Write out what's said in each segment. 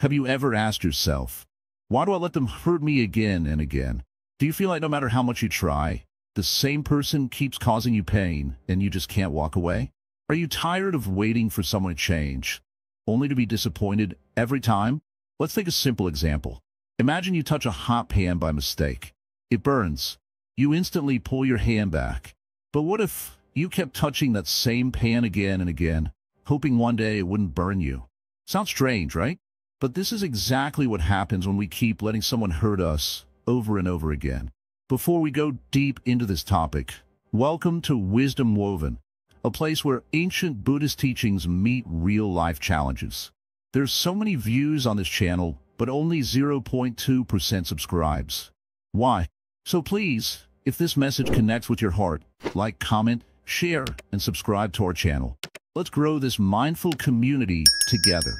Have you ever asked yourself, why do I let them hurt me again and again? Do you feel like no matter how much you try, the same person keeps causing you pain and you just can't walk away? Are you tired of waiting for someone to change, only to be disappointed every time? Let's take a simple example. Imagine you touch a hot pan by mistake. It burns. You instantly pull your hand back. But what if you kept touching that same pan again and again, hoping one day it wouldn't burn you? Sounds strange, right? But this is exactly what happens when we keep letting someone hurt us over and over again. Before we go deep into this topic, welcome to Wisdom Woven, a place where ancient Buddhist teachings meet real-life challenges. There's so many views on this channel, but only 0.2% subscribes. Why? So please, if this message connects with your heart, like, comment, share, and subscribe to our channel. Let's grow this mindful community together.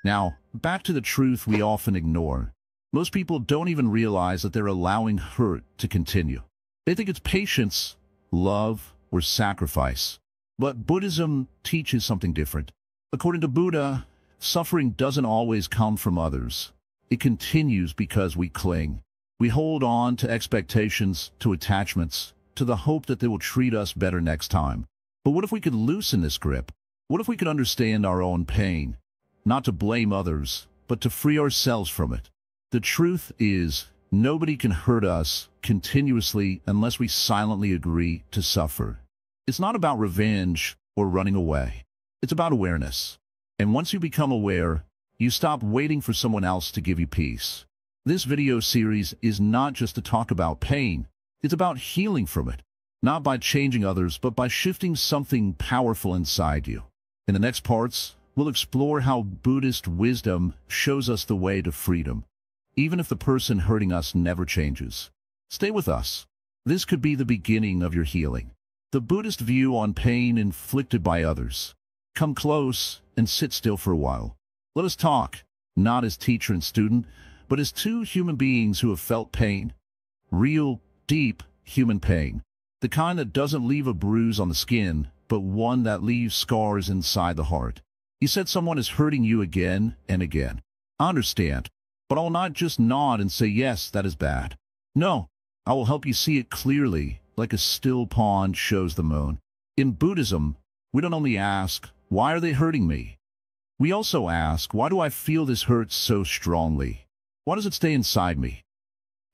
Now, back to the truth we often ignore. Most people don't even realize that they're allowing hurt to continue. They think it's patience, love, or sacrifice. But Buddhism teaches something different. According to Buddha, suffering doesn't always come from others. It continues because we cling. We hold on to expectations, to attachments, to the hope that they will treat us better next time. But what if we could loosen this grip? What if we could understand our own pain? Not to blame others, but to free ourselves from it. The truth is, nobody can hurt us continuously unless we silently agree to suffer. It's not about revenge or running away. It's about awareness. And once you become aware, you stop waiting for someone else to give you peace. This video series is not just to talk about pain. It's about healing from it. Not by changing others, but by shifting something powerful inside you. In the next parts, we'll explore how Buddhist wisdom shows us the way to freedom, even if the person hurting us never changes. Stay with us. This could be the beginning of your healing. The Buddhist view on pain inflicted by others. Come close and sit still for a while. Let us talk, not as teacher and student, but as two human beings who have felt pain. Real, deep, human pain. The kind that doesn't leave a bruise on the skin, but one that leaves scars inside the heart. You said someone is hurting you again and again. I understand, but I will not just nod and say, yes, that is bad. No, I will help you see it clearly, like a still pond shows the moon. In Buddhism, we don't only ask, why are they hurting me? We also ask, why do I feel this hurt so strongly? Why does it stay inside me?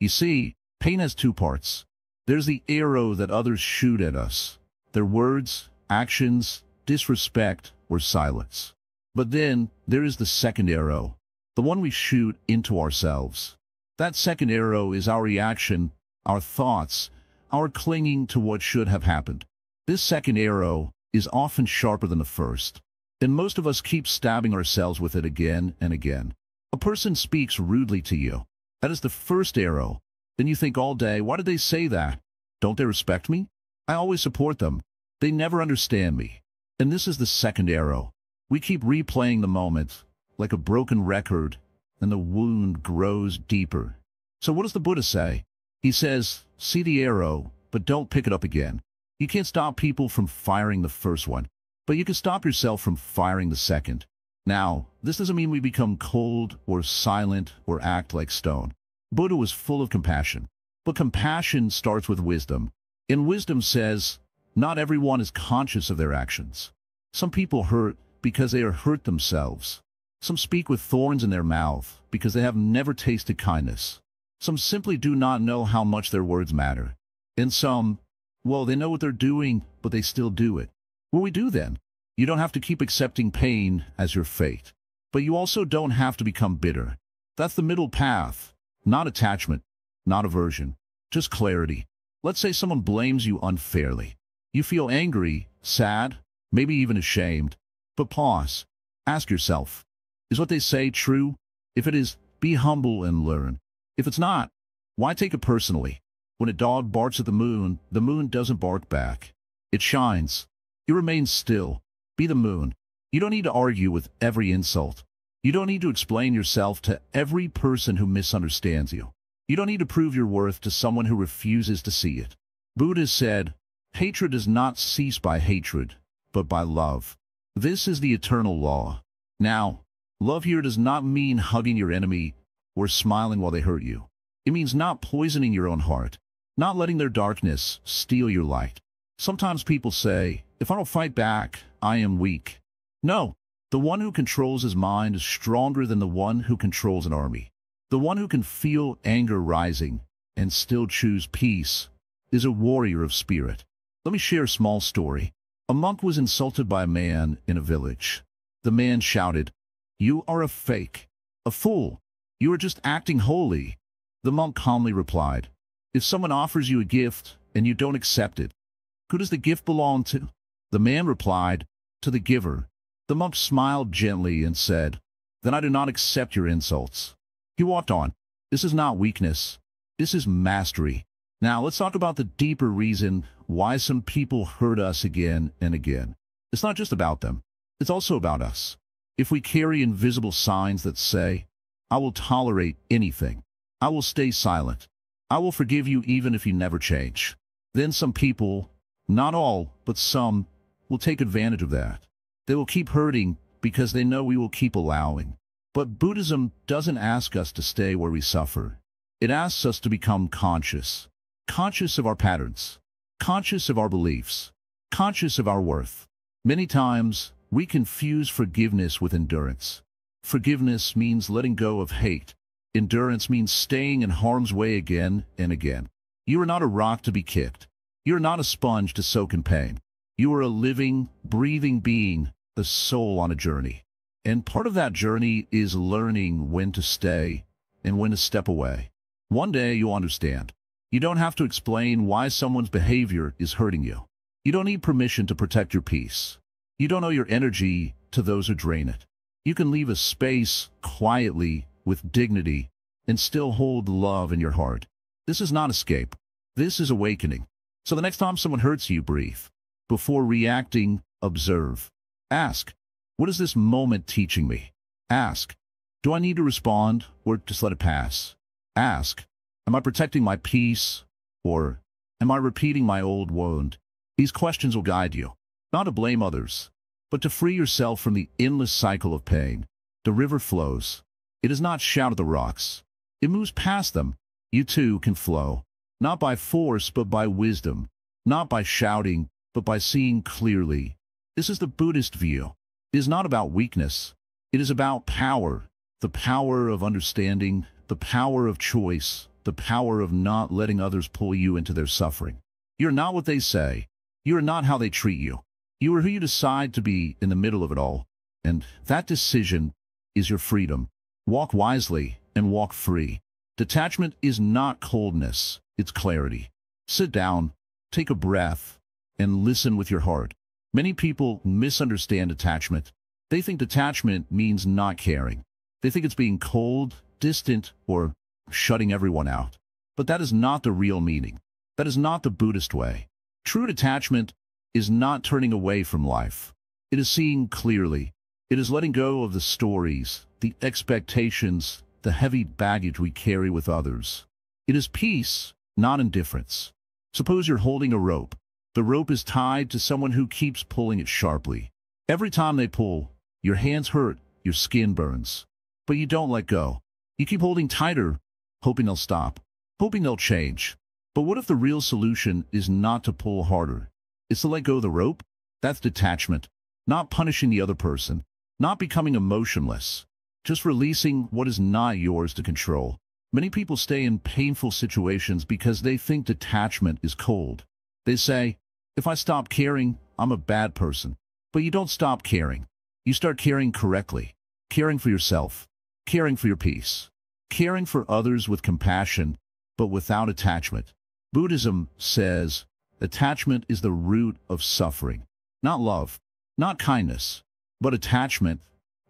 You see, pain has two parts. There's the arrow that others shoot at us. Their words, actions, disrespect, or silence. But then, there is the second arrow, the one we shoot into ourselves. That second arrow is our reaction, our thoughts, our clinging to what should have happened. This second arrow is often sharper than the first, and most of us keep stabbing ourselves with it again and again. A person speaks rudely to you. That is the first arrow. Then you think all day, why did they say that? Don't they respect me? I always support them. They never understand me. And this is the second arrow. We keep replaying the moment, like a broken record, and the wound grows deeper. So what does the Buddha say? He says, see the arrow, but don't pick it up again. You can't stop people from firing the first one, but you can stop yourself from firing the second. Now, this doesn't mean we become cold or silent or act like stone. Buddha was full of compassion, but compassion starts with wisdom. And wisdom says, not everyone is conscious of their actions. Some people hurt because they are hurt themselves. Some speak with thorns in their mouth because they have never tasted kindness. Some simply do not know how much their words matter. And some, well, they know what they're doing, but they still do it. What do we do then? You don't have to keep accepting pain as your fate, but you also don't have to become bitter. That's the middle path. Not attachment, not aversion, just clarity. Let's say someone blames you unfairly. You feel angry, sad, maybe even ashamed. But pause. Ask yourself, is what they say true? If it is, be humble and learn. If it's not, why take it personally? When a dog barks at the moon doesn't bark back. It shines. It remains still. Be the moon. You don't need to argue with every insult. You don't need to explain yourself to every person who misunderstands you. You don't need to prove your worth to someone who refuses to see it. Buddha said, hatred does not cease by hatred, but by love. This is the eternal law. Now, Love here does not mean hugging your enemy or smiling while they hurt you. It means not poisoning your own heart, not letting their darkness steal your light. Sometimes people say, if I don't fight back, I am weak. No, the one who controls his mind is stronger than the one who controls an army. The one who can feel anger rising and still choose peace is a warrior of spirit. Let me share a small story. A monk was insulted by a man in a village. The man shouted, "You are a fake, a fool. You are just acting holy." The monk calmly replied, "If someone offers you a gift and you don't accept it, who does the gift belong to?" The man replied, "To the giver." The monk smiled gently and said, "Then I do not accept your insults." He walked on. This is not weakness. This is mastery. Now let's talk about the deeper reason why some people hurt us again and again. It's not just about them. It's also about us. If we carry invisible signs that say, "I will tolerate anything. I will stay silent. I will forgive you even if you never change," then some people, not all, but some, will take advantage of that. They will keep hurting because they know we will keep allowing. But Buddhism doesn't ask us to stay where we suffer. It asks us to become conscious. Conscious of our patterns. Conscious of our beliefs. Conscious of our worth. Many times, we confuse forgiveness with endurance. Forgiveness means letting go of hate. Endurance means staying in harm's way again and again. You are not a rock to be kicked. You are not a sponge to soak in pain. You are a living, breathing being, a soul on a journey. And part of that journey is learning when to stay and when to step away. One day you'll understand. You don't have to explain why someone's behavior is hurting you. You don't need permission to protect your peace. You don't owe your energy to those who drain it. You can leave a space quietly with dignity and still hold love in your heart. This is not escape. This is awakening. So the next time someone hurts you, breathe. Before reacting, observe. Ask, what is this moment teaching me? Ask, do I need to respond or just let it pass? Ask, am I protecting my peace or am I repeating my old wound? These questions will guide you, not to blame others, but to free yourself from the endless cycle of pain. The river flows. It does not shout at the rocks. It moves past them. You too can flow, not by force but by wisdom, not by shouting but by seeing clearly. This is the Buddhist view. It is not about weakness. It is about power, the power of understanding, the power of choice, the power of not letting others pull you into their suffering. You're not what they say. You are not how they treat you. You are who you decide to be in the middle of it all. And that decision is your freedom. Walk wisely and walk free. Detachment is not coldness, it's clarity. Sit down, take a breath, and listen with your heart. Many people misunderstand attachment. They think detachment means not caring. They think it's being cold, distant, or shutting everyone out. But that is not the real meaning. That is not the Buddhist way. True detachment is not turning away from life. It is seeing clearly. It is letting go of the stories, the expectations, the heavy baggage we carry with others. It is peace, not indifference. Suppose you're holding a rope. The rope is tied to someone who keeps pulling it sharply. Every time they pull, your hands hurt, your skin burns. But you don't let go. You keep holding tighter, hoping they'll stop, hoping they'll change. But what if the real solution is not to pull harder? It's to let go of the rope? That's detachment. Not punishing the other person. Not becoming emotionless. Just releasing what is not yours to control. Many people stay in painful situations because they think detachment is cold. They say, if I stop caring, I'm a bad person. But you don't stop caring. You start caring correctly. Caring for yourself. Caring for your peace. Caring for others with compassion, but without attachment. Buddhism says, attachment is the root of suffering. Not love, not kindness, but attachment.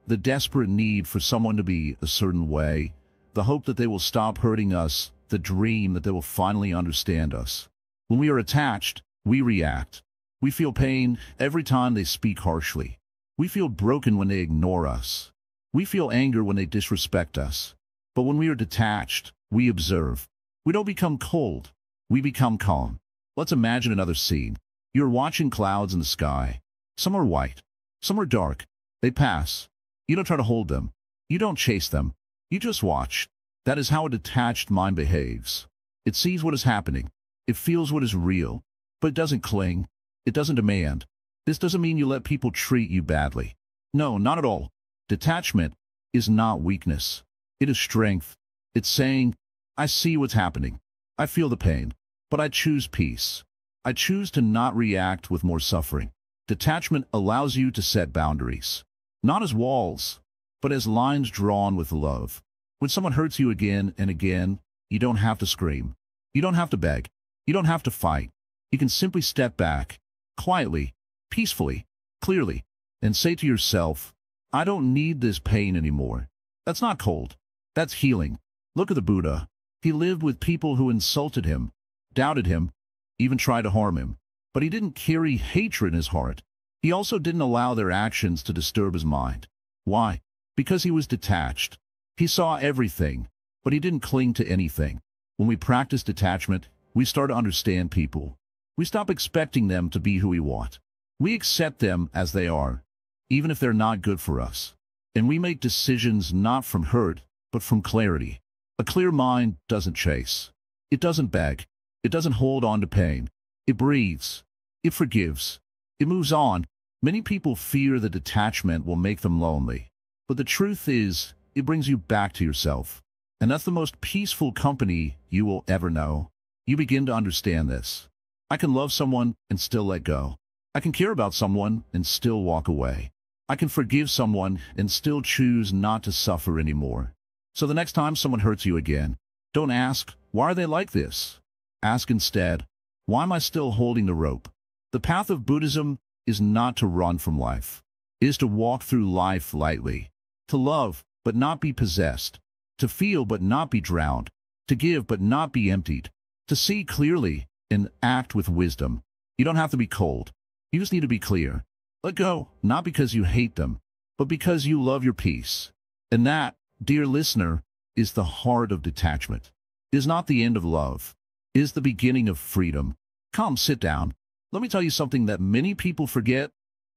The desperate need for someone to be a certain way. The hope that they will stop hurting us. The dream that they will finally understand us. When we are attached, we react. We feel pain every time they speak harshly. We feel broken when they ignore us. We feel anger when they disrespect us. But when we are detached, we observe. We don't become cold. We become calm. Let's imagine another scene. You're watching clouds in the sky. Some are white. Some are dark. They pass. You don't try to hold them. You don't chase them. You just watch. That is how a detached mind behaves. It sees what is happening. It feels what is real. But it doesn't cling. It doesn't demand. This doesn't mean you let people treat you badly. No, not at all. Detachment is not weakness. It is strength. It's saying, I see what's happening. I feel the pain. But I choose peace. I choose to not react with more suffering. Detachment allows you to set boundaries. Not as walls, but as lines drawn with love. When someone hurts you again and again, you don't have to scream. You don't have to beg. You don't have to fight. You can simply step back, quietly, peacefully, clearly, and say to yourself, I don't need this pain anymore. That's not cold. That's healing. Look at the Buddha. He lived with people who insulted him, doubted him, even tried to harm him. But he didn't carry hatred in his heart. He also didn't allow their actions to disturb his mind. Why? Because he was detached. He saw everything, but he didn't cling to anything. When we practice detachment, we start to understand people. We stop expecting them to be who we want. We accept them as they are, even if they're not good for us. And we make decisions not from hurt, but from clarity. A clear mind doesn't chase. It doesn't beg. It doesn't hold on to pain. It breathes. It forgives. It moves on. Many people fear that detachment will make them lonely. But the truth is, it brings you back to yourself. And that's the most peaceful company you will ever know. You begin to understand this. I can love someone and still let go. I can care about someone and still walk away. I can forgive someone and still choose not to suffer anymore. So the next time someone hurts you again, don't ask, why are they like this? Ask instead, why am I still holding the rope? The path of Buddhism is not to run from life. It is to walk through life lightly. To love, but not be possessed. To feel, but not be drowned. To give, but not be emptied. To see clearly and act with wisdom. You don't have to be cold. You just need to be clear. Let go, not because you hate them, but because you love your peace. And that, dear listener, is the heart of detachment. It is not the end of love. It is the beginning of freedom. Come, sit down. Let me tell you something that many people forget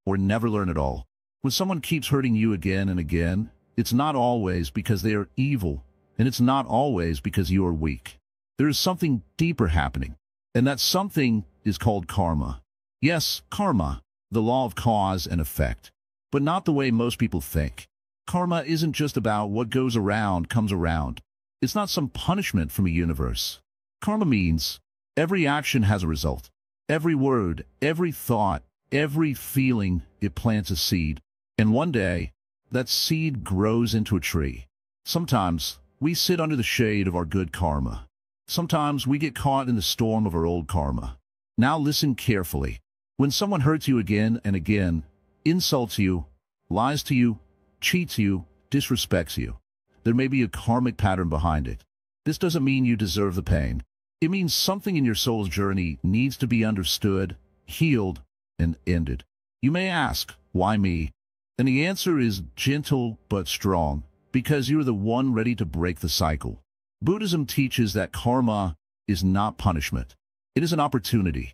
or never learn at all. When someone keeps hurting you again and again, it's not always because they are evil, and it's not always because you are weak. There is something deeper happening, and that something is called karma. Yes, karma, the law of cause and effect, but not the way most people think. Karma isn't just about what goes around comes around. It's not some punishment from a universe. Karma means every action has a result. Every word, every thought, every feeling, it plants a seed. And one day, that seed grows into a tree. Sometimes, we sit under the shade of our good karma. Sometimes we get caught in the storm of our old karma. Now listen carefully. When someone hurts you again and again, insults you, lies to you, cheats you, disrespects you, there may be a karmic pattern behind it. This doesn't mean you deserve the pain. It means something in your soul's journey needs to be understood, healed, and ended. You may ask, why me? And the answer is gentle but strong, because you're the one ready to break the cycle. Buddhism teaches that karma is not punishment. It is an opportunity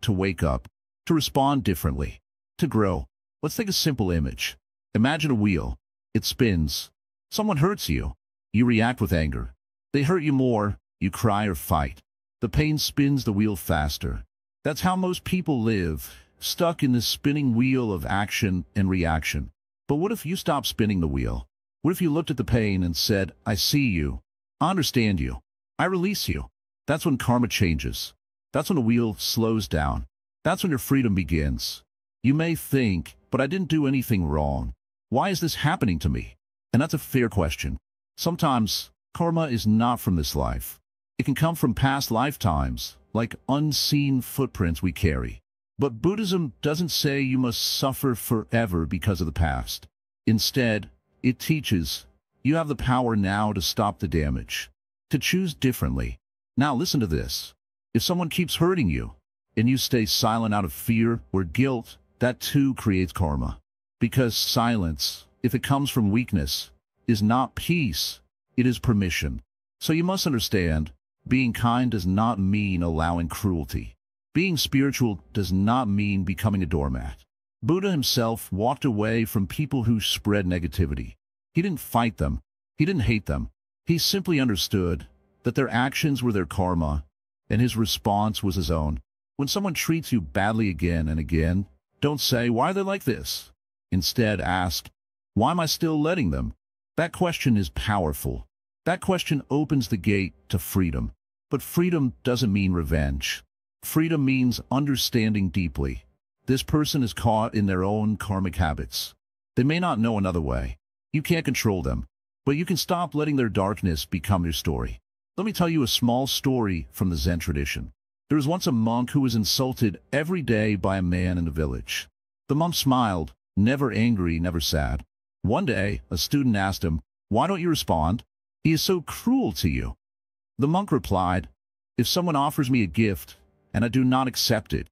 to wake up, to respond differently, to grow. Let's take a simple image. Imagine a wheel. It spins. Someone hurts you. You react with anger. They hurt you more. You cry or fight. The pain spins the wheel faster. That's how most people live, stuck in this spinning wheel of action and reaction. But what if you stopped spinning the wheel? What if you looked at the pain and said, I see you, I understand you, I release you? That's when karma changes. That's when the wheel slows down. That's when your freedom begins. You may think, but I didn't do anything wrong. Why is this happening to me? And that's a fair question. Sometimes, karma is not from this life. It can come from past lifetimes, like unseen footprints we carry. But Buddhism doesn't say you must suffer forever because of the past. Instead, it teaches you have the power now to stop the damage, to choose differently. Now listen to this. If someone keeps hurting you, and you stay silent out of fear or guilt, that too creates karma. Because silence, if it comes from weakness, is not peace, it is permission. So you must understand, being kind does not mean allowing cruelty. Being spiritual does not mean becoming a doormat. Buddha himself walked away from people who spread negativity. He didn't fight them. He didn't hate them. He simply understood that their actions were their karma, and his response was his own. When someone treats you badly again and again, don't say, "Why are they like this?" Instead, ask, "Why am I still letting them?" That question is powerful. That question opens the gate to freedom. But freedom doesn't mean revenge. Freedom means understanding deeply. This person is caught in their own karmic habits. They may not know another way. You can't control them, but you can stop letting their darkness become your story. Let me tell you a small story from the Zen tradition. There was once a monk who was insulted every day by a man in the village. The monk smiled, never angry, never sad. One day, a student asked him, "Why don't you respond? He is so cruel to you." The monk replied, "If someone offers me a gift, and I do not accept it,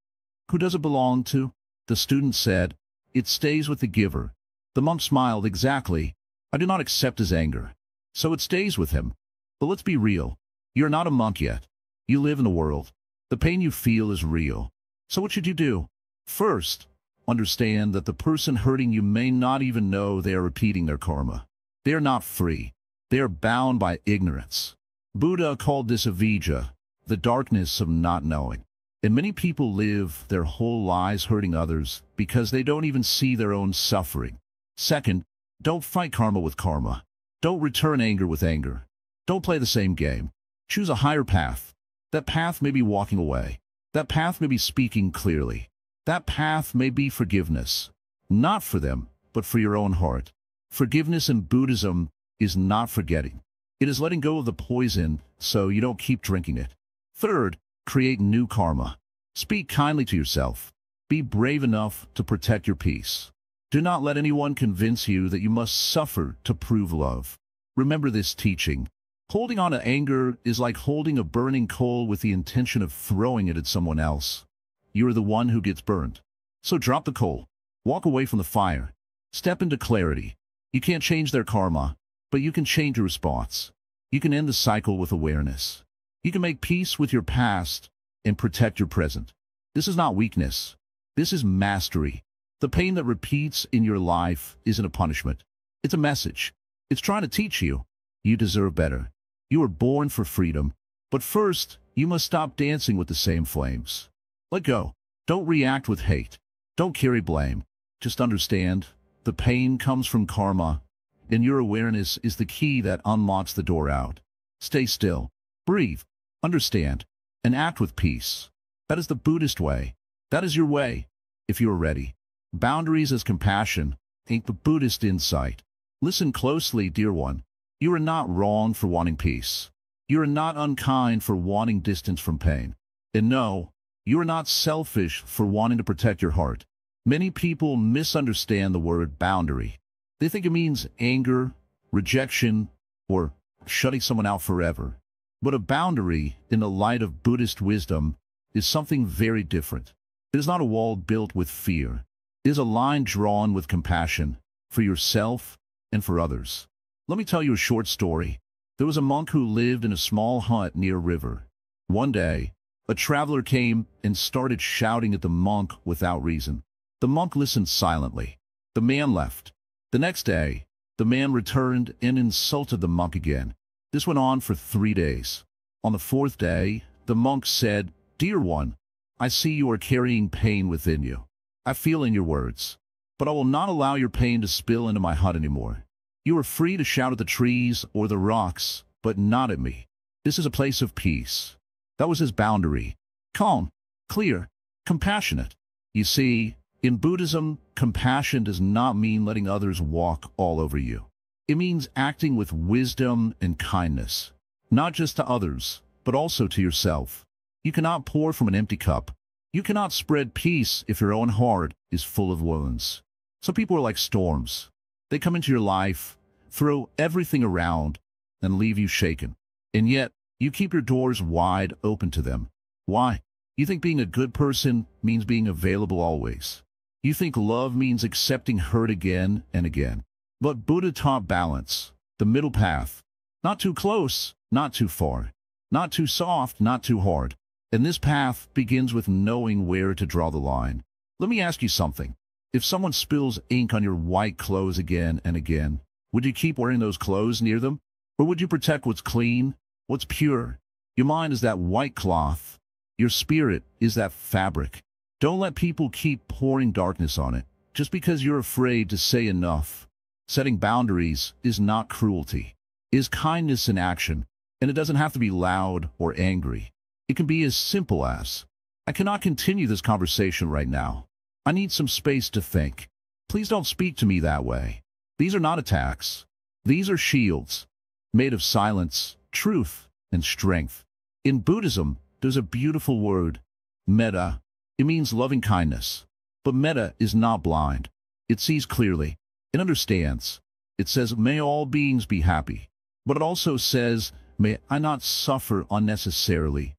who does it belong to?" The student said, "It stays with the giver." The monk smiled, "Exactly. I do not accept his anger, so it stays with him." But let's be real. You're not a monk yet. You live in the world. The pain you feel is real. So what should you do? First, understand that the person hurting you may not even know they are repeating their karma. They are not free. They are bound by ignorance. Buddha called this avijja, the darkness of not knowing. And many people live their whole lives hurting others because they don't even see their own suffering. Second, don't fight karma with karma. Don't return anger with anger. Don't play the same game. Choose a higher path. That path may be walking away. That path may be speaking clearly. That path may be forgiveness. Not for them, but for your own heart. Forgiveness in Buddhism is not forgetting. It is letting go of the poison so you don't keep drinking it. Third, create new karma. Speak kindly to yourself. Be brave enough to protect your peace. Do not let anyone convince you that you must suffer to prove love. Remember this teaching. Holding on to anger is like holding a burning coal with the intention of throwing it at someone else. You are the one who gets burned. So drop the coal. Walk away from the fire. Step into clarity. You can't change their karma, but you can change your response. You can end the cycle with awareness. You can make peace with your past and protect your present. This is not weakness. This is mastery. The pain that repeats in your life isn't a punishment. It's a message. It's trying to teach you. You deserve better. You were born for freedom. But first, you must stop dancing with the same flames. Let go. Don't react with hate. Don't carry blame. Just understand, the pain comes from karma, and your awareness is the key that unlocks the door out. Stay still. Breathe. Understand. And act with peace. That is the Buddhist way. That is your way, if you are ready. Boundaries as compassion ain't the Buddhist insight. Listen closely, dear one. You are not wrong for wanting peace. You are not unkind for wanting distance from pain. And no, you are not selfish for wanting to protect your heart. Many people misunderstand the word boundary. They think it means anger, rejection, or shutting someone out forever. But a boundary, in the light of Buddhist wisdom, is something very different. It is not a wall built with fear. It is a line drawn with compassion, for yourself and for others. Let me tell you a short story. There was a monk who lived in a small hut near a river. One day, a traveler came and started shouting at the monk without reason. The monk listened silently. The man left. The next day, the man returned and insulted the monk again. This went on for 3 days. On the 4th day, the monk said, "Dear one, I see you are carrying pain within you. I feel in your words. But I will not allow your pain to spill into my hut anymore. You are free to shout at the trees or the rocks, but not at me. This is a place of peace." That was his boundary. Calm, clear, compassionate. You see, in Buddhism, compassion does not mean letting others walk all over you. It means acting with wisdom and kindness, not just to others, but also to yourself. You cannot pour from an empty cup. You cannot spread peace if your own heart is full of wounds. Some people are like storms. They come into your life, throw everything around, and leave you shaken. And yet, you keep your doors wide open to them. Why? You think being a good person means being available always. You think love means accepting hurt again and again. But Buddha taught balance, the middle path. Not too close, not too far. Not too soft, not too hard. And this path begins with knowing where to draw the line. Let me ask you something. If someone spills ink on your white clothes again and again, Would you keep wearing those clothes near them? Or would you protect what's clean, what's pure? Your mind is that white cloth. Your spirit is that fabric. Don't let people keep pouring darkness on it, just because you're afraid to say enough. Setting boundaries is not cruelty. It is kindness in action, and it doesn't have to be loud or angry. It can be as simple as, I cannot continue this conversation right now. I need some space to think. Please don't speak to me that way. These are not attacks. These are shields, made of silence, truth, and strength. In Buddhism, there's a beautiful word, metta. It means loving kindness. But metta is not blind. It sees clearly. It understands. It says, may all beings be happy. But it also says, may I not suffer unnecessarily.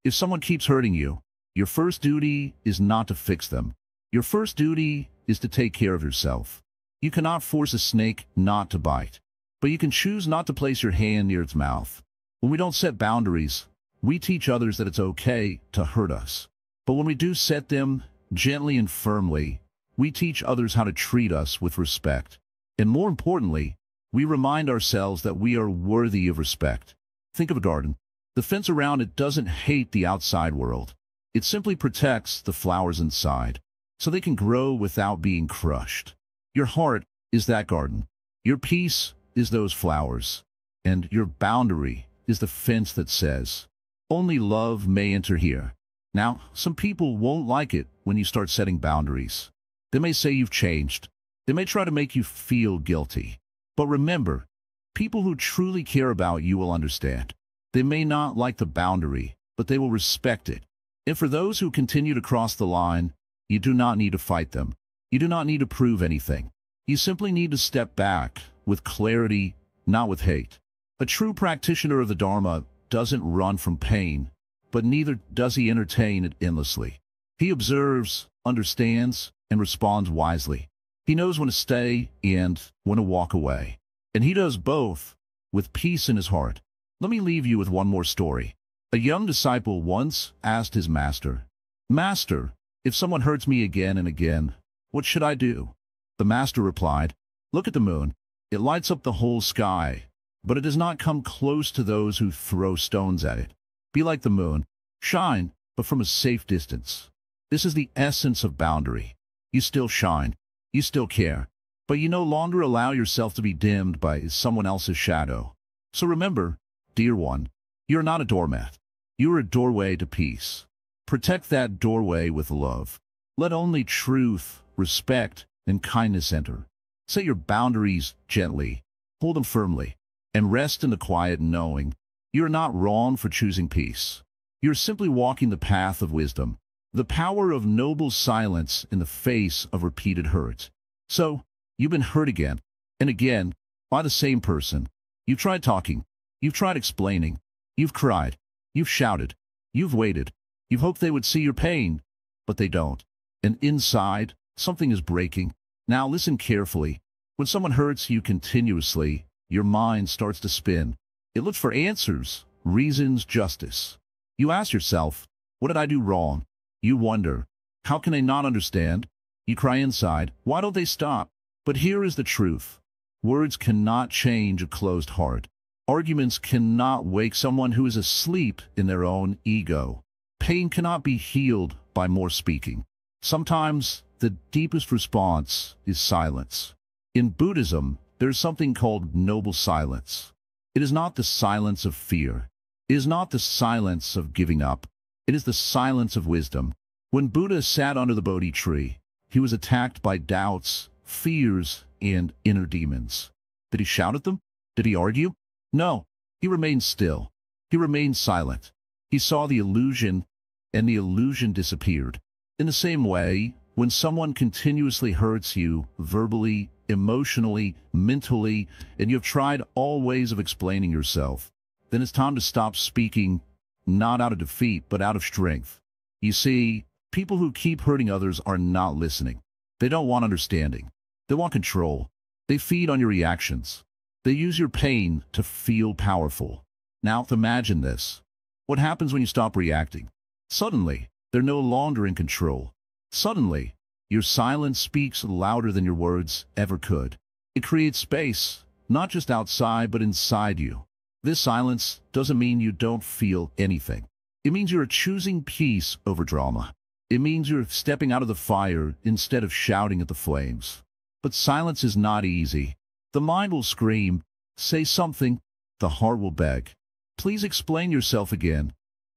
If someone keeps hurting you, your first duty is not to fix them. Your first duty is to take care of yourself. You cannot force a snake not to bite, but you can choose not to place your hand near its mouth. When we don't set boundaries, we teach others that it's okay to hurt us. But when we do set them gently and firmly, we teach others how to treat us with respect. And more importantly, we remind ourselves that we are worthy of respect. Think of a garden. The fence around it doesn't hate the outside world. It simply protects the flowers inside, so they can grow without being crushed. Your heart is that garden. Your peace is those flowers. And your boundary is the fence that says, only love may enter here. Now, some people won't like it when you start setting boundaries. They may say you've changed. They may try to make you feel guilty. But remember, people who truly care about you will understand. They may not like the boundary, but they will respect it. And for those who continue to cross the line, you do not need to fight them. You do not need to prove anything. You simply need to step back with clarity, not with hate. A true practitioner of the Dharma doesn't run from pain, but neither does he entertain it endlessly. He observes, understands, and responds wisely. He knows when to stay and when to walk away. And he does both with peace in his heart. Let me leave you with one more story. A young disciple once asked his master, Master, if someone hurts me again and again, what should I do? The master replied, look at the moon. It lights up the whole sky, but it does not come close to those who throw stones at it. Be like the moon. Shine, but from a safe distance. This is the essence of boundary. You still shine. You still care. But you no longer allow yourself to be dimmed by someone else's shadow. So remember, dear one, you're not a doormat. You're a doorway to peace. Protect that doorway with love. Let only truth, respect, and kindness enter. Set your boundaries gently. Hold them firmly. And rest in the quiet knowing you're not wrong for choosing peace. You're simply walking the path of wisdom. The power of noble silence in the face of repeated hurt. So, you've been hurt again and again by the same person. You've tried talking. You've tried explaining. You've cried. You've shouted. You've waited. You've hoped they would see your pain, but they don't. And inside, something is breaking. Now listen carefully. When someone hurts you continuously, your mind starts to spin. It looks for answers, reasons, justice. You ask yourself, what did I do wrong? You wonder, how can they not understand? You cry inside, why don't they stop? But here is the truth. Words cannot change a closed heart. Arguments cannot wake someone who is asleep in their own ego. Pain cannot be healed by more speaking. Sometimes the deepest response is silence. In Buddhism, there is something called noble silence. It is not the silence of fear. It is not the silence of giving up. It is the silence of wisdom. When Buddha sat under the Bodhi tree, he was attacked by doubts, fears, and inner demons. Did he shout at them? Did he argue? No. He remained still. He remained silent. He saw the illusion, and the illusion disappeared. In the same way, when someone continuously hurts you, verbally, emotionally, mentally, and you have tried all ways of explaining yourself, then it's time to stop speaking, not out of defeat, but out of strength. You see, people who keep hurting others are not listening. They don't want understanding. They want control. They feed on your reactions. They use your pain to feel powerful. Now, imagine this. What happens when you stop reacting? Suddenly, they're no longer in control. Suddenly, your silence speaks louder than your words ever could. It creates space, not just outside but inside you. This silence doesn't mean you don't feel anything. It means you're choosing peace over drama. It means you're stepping out of the fire instead of shouting at the flames. But silence is not easy. The mind will scream, say something, the heart will beg. Please explain yourself again.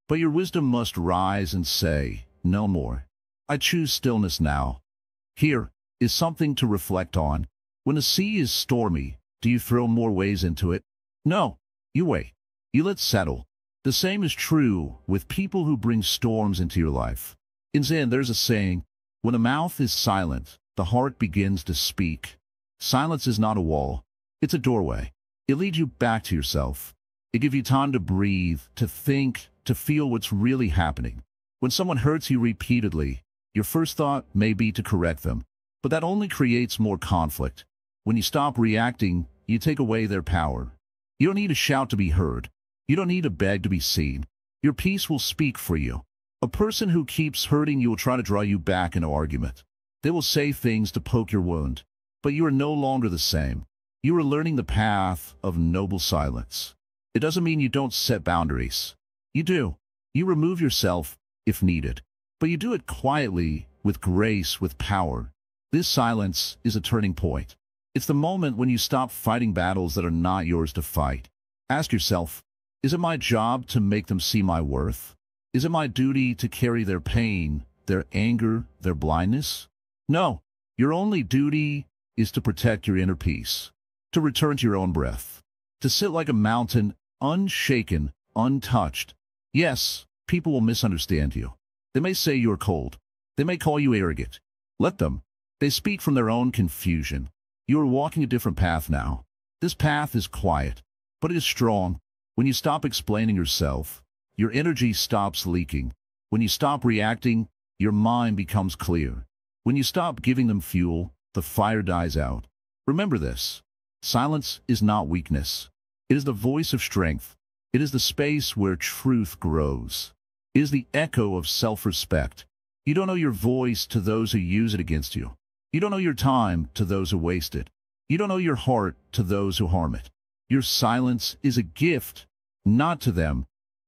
But your wisdom must rise and say, no more. I choose stillness now. Here is something to reflect on. When the sea is stormy, do you throw more waves into it? No, you wait. You let settle. The same is true with people who bring storms into your life. In Zen, there's a saying, when the mouth is silent, the heart begins to speak. Silence is not a wall. It's a doorway. It leads you back to yourself. It gives you time to breathe, to think, to feel what's really happening. When someone hurts you repeatedly, your first thought may be to correct them, but that only creates more conflict. When you stop reacting, you take away their power. You don't need to shout to be heard. You don't need to beg to be seen. Your peace will speak for you. A person who keeps hurting you will try to draw you back into argument. They will say things to poke your wound, but you are no longer the same. You are learning the path of noble silence. It doesn't mean you don't set boundaries. You do. You remove yourself if needed, but you do it quietly, with grace, with power. This silence is a turning point. It's the moment when you stop fighting battles that are not yours to fight. Ask yourself, is it my job to make them see my worth? Is it my duty to carry their pain, their anger, their blindness? No, your only duty is to protect your inner peace, to return to your own breath, to sit like a mountain, unshaken, untouched. Yes, people will misunderstand you. They may say you are cold. They may call you arrogant. Let them. They speak from their own confusion. You are walking a different path now. This path is quiet, but it is strong. When you stop explaining yourself, your energy stops leaking. When you stop reacting, your mind becomes clear. When you stop giving them fuel, the fire dies out. Remember this. Silence is not weakness. It is the voice of strength. It is the space where truth grows. It is the echo of self-respect. You don't know your voice to those who use it against you. You don't know your time to those who waste it. You don't know your heart to those who harm it. Your silence is a gift, not to them,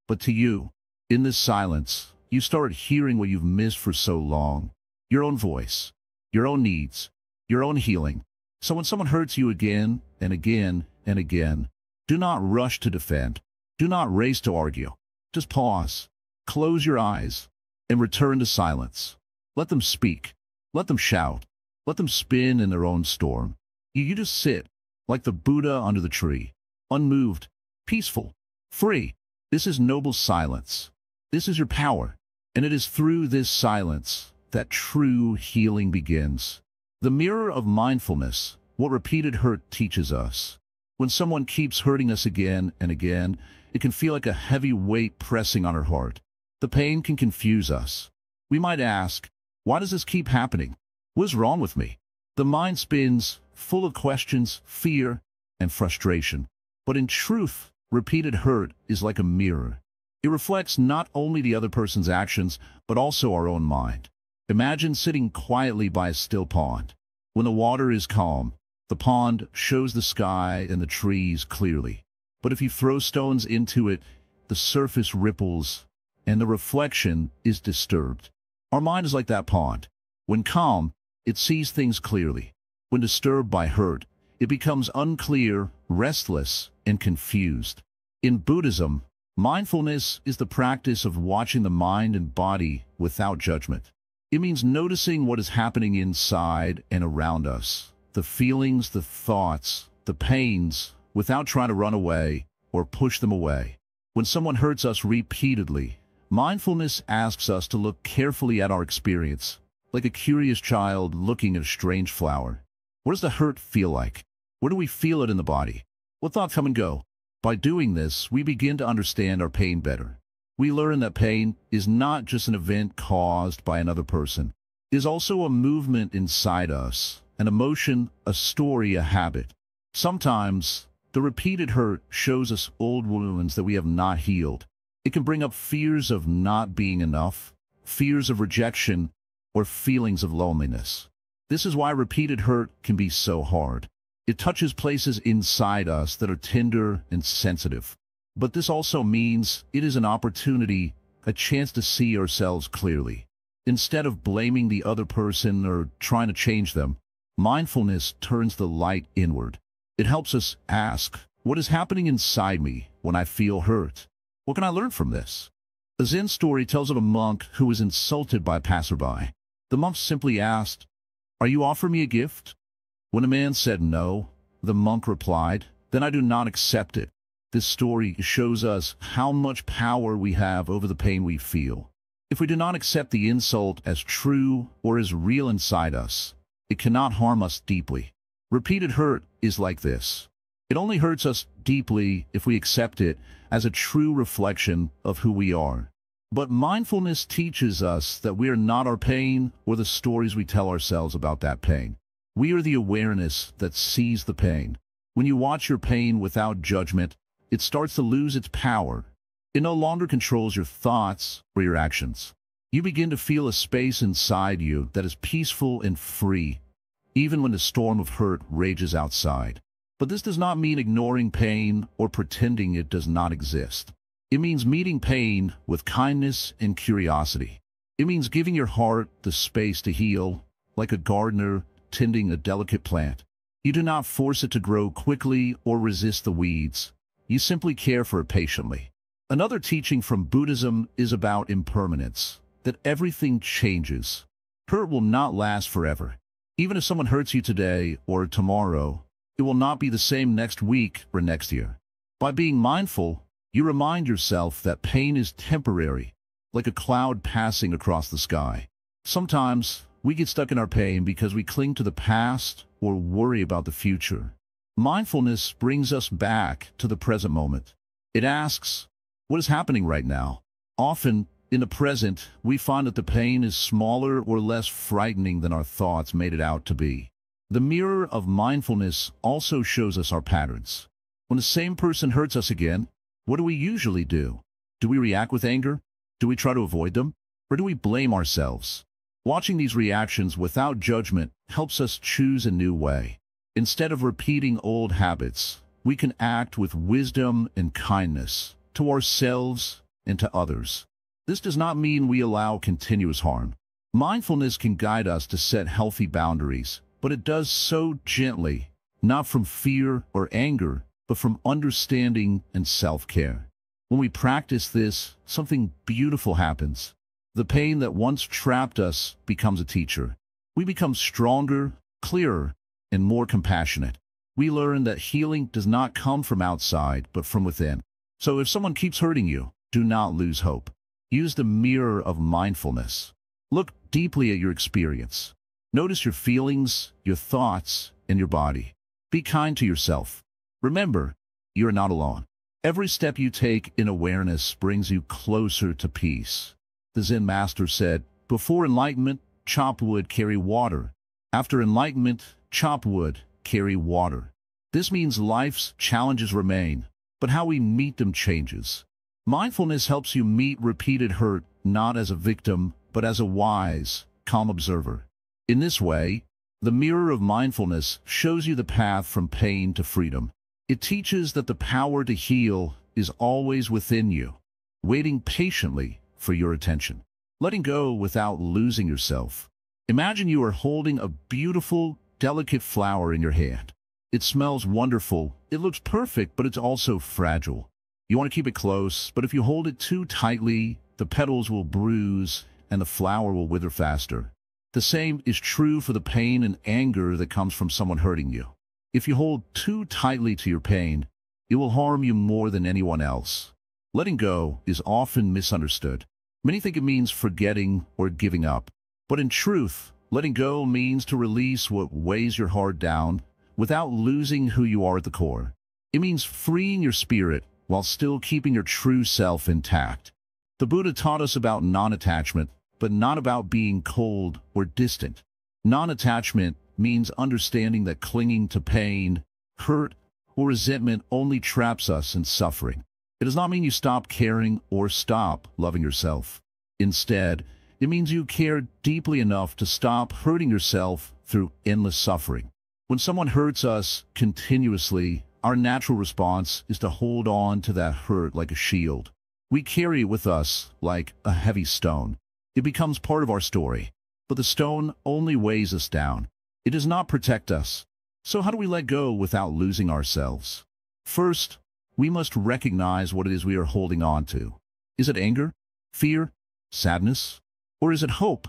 but to you. In this silence, you start hearing what you've missed for so long. Your own voice, your own needs, your own healing. So when someone hurts you again and again and again, do not rush to defend. Do not race to argue. Just pause, close your eyes, and return to silence. Let them speak. Let them shout. Let them spin in their own storm. You just sit, like the Buddha under the tree, unmoved, peaceful, free. This is noble silence. This is your power. And it is through this silence that true healing begins. The mirror of mindfulness, what repeated hurt teaches us. When someone keeps hurting us again and again, it can feel like a heavy weight pressing on our heart. The pain can confuse us. We might ask, why does this keep happening? What is wrong with me? The mind spins, full of questions, fear, and frustration. But in truth, repeated hurt is like a mirror. It reflects not only the other person's actions, but also our own mind. Imagine sitting quietly by a still pond. When the water is calm, the pond shows the sky and the trees clearly. But if you throw stones into it, the surface ripples, and the reflection is disturbed. Our mind is like that pond. When calm, it sees things clearly. When disturbed by hurt, it becomes unclear, restless, and confused. In Buddhism, mindfulness is the practice of watching the mind and body without judgment. It means noticing what is happening inside and around us, the feelings, the thoughts, the pains, without trying to run away or push them away. When someone hurts us repeatedly, mindfulness asks us to look carefully at our experience, like a curious child looking at a strange flower. What does the hurt feel like? Where do we feel it in the body? What thoughts come and go? By doing this, we begin to understand our pain better. We learn that pain is not just an event caused by another person. It is also a movement inside us, an emotion, a story, a habit. Sometimes, the repeated hurt shows us old wounds that we have not healed. It can bring up fears of not being enough, fears of rejection, or feelings of loneliness. This is why repeated hurt can be so hard. It touches places inside us that are tender and sensitive. But this also means it is an opportunity, a chance to see ourselves clearly. Instead of blaming the other person or trying to change them, mindfulness turns the light inward. It helps us ask, what is happening inside me when I feel hurt? What can I learn from this? A Zen story tells of a monk who was insulted by a passerby. The monk simply asked, "Are you offering me a gift?" When a man said no, the monk replied, "Then I do not accept it." This story shows us how much power we have over the pain we feel. If we do not accept the insult as true or as real inside us, it cannot harm us deeply. Repeated hurt is like this. It only hurts us deeply if we accept it as a true reflection of who we are. But mindfulness teaches us that we are not our pain or the stories we tell ourselves about that pain. We are the awareness that sees the pain. When you watch your pain without judgment, it starts to lose its power. It no longer controls your thoughts or your actions. You begin to feel a space inside you that is peaceful and free, even when the storm of hurt rages outside. But this does not mean ignoring pain or pretending it does not exist. It means meeting pain with kindness and curiosity. It means giving your heart the space to heal, like a gardener tending a delicate plant. You do not force it to grow quickly or resist the weeds. You simply care for it patiently. Another teaching from Buddhism is about impermanence, that everything changes. Hurt will not last forever. Even if someone hurts you today or tomorrow, it will not be the same next week or next year. By being mindful, you remind yourself that pain is temporary, like a cloud passing across the sky. Sometimes, we get stuck in our pain because we cling to the past or worry about the future. Mindfulness brings us back to the present moment. It asks, what is happening right now? Often, in the present, we find that the pain is smaller or less frightening than our thoughts made it out to be. The mirror of mindfulness also shows us our patterns. When the same person hurts us again, what do we usually do? Do we react with anger? Do we try to avoid them? Or do we blame ourselves? Watching these reactions without judgment helps us choose a new way. Instead of repeating old habits, we can act with wisdom and kindness to ourselves and to others. This does not mean we allow continuous harm. Mindfulness can guide us to set healthy boundaries, but it does so gently, not from fear or anger, but from understanding and self-care. When we practice this, something beautiful happens. The pain that once trapped us becomes a teacher. We become stronger, clearer, and more compassionate. We learn that healing does not come from outside, but from within. So if someone keeps hurting you, do not lose hope. Use the mirror of mindfulness. Look deeply at your experience. Notice your feelings, your thoughts, and your body. Be kind to yourself. Remember, you are not alone. Every step you take in awareness brings you closer to peace. The Zen master said, before enlightenment, chop wood, carry water. After enlightenment, chop wood, carry water. This means life's challenges remain, but how we meet them changes. Mindfulness helps you meet repeated hurt not as a victim, but as a wise, calm observer. In this way, the mirror of mindfulness shows you the path from pain to freedom. It teaches that the power to heal is always within you, waiting patiently for your attention. Letting go without losing yourself. Imagine you are holding a beautiful, delicate flower in your hand. It smells wonderful, it looks perfect, but it's also fragile. You want to keep it close, but if you hold it too tightly, the petals will bruise and the flower will wither faster. The same is true for the pain and anger that comes from someone hurting you. If you hold too tightly to your pain, it will harm you more than anyone else. Letting go is often misunderstood. Many think it means forgetting or giving up. But in truth, letting go means to release what weighs your heart down without losing who you are at the core. It means freeing your spirit while still keeping your true self intact. The Buddha taught us about non-attachment, but not about being cold or distant. Non-attachment means understanding that clinging to pain, hurt, or resentment only traps us in suffering. It does not mean you stop caring or stop loving yourself. Instead, it means you care deeply enough to stop hurting yourself through endless suffering. When someone hurts us continuously, our natural response is to hold on to that hurt like a shield. We carry it with us like a heavy stone. It becomes part of our story. But the stone only weighs us down. It does not protect us. So how do we let go without losing ourselves? First, we must recognize what it is we are holding on to. Is it anger, fear, sadness? Or is it hope?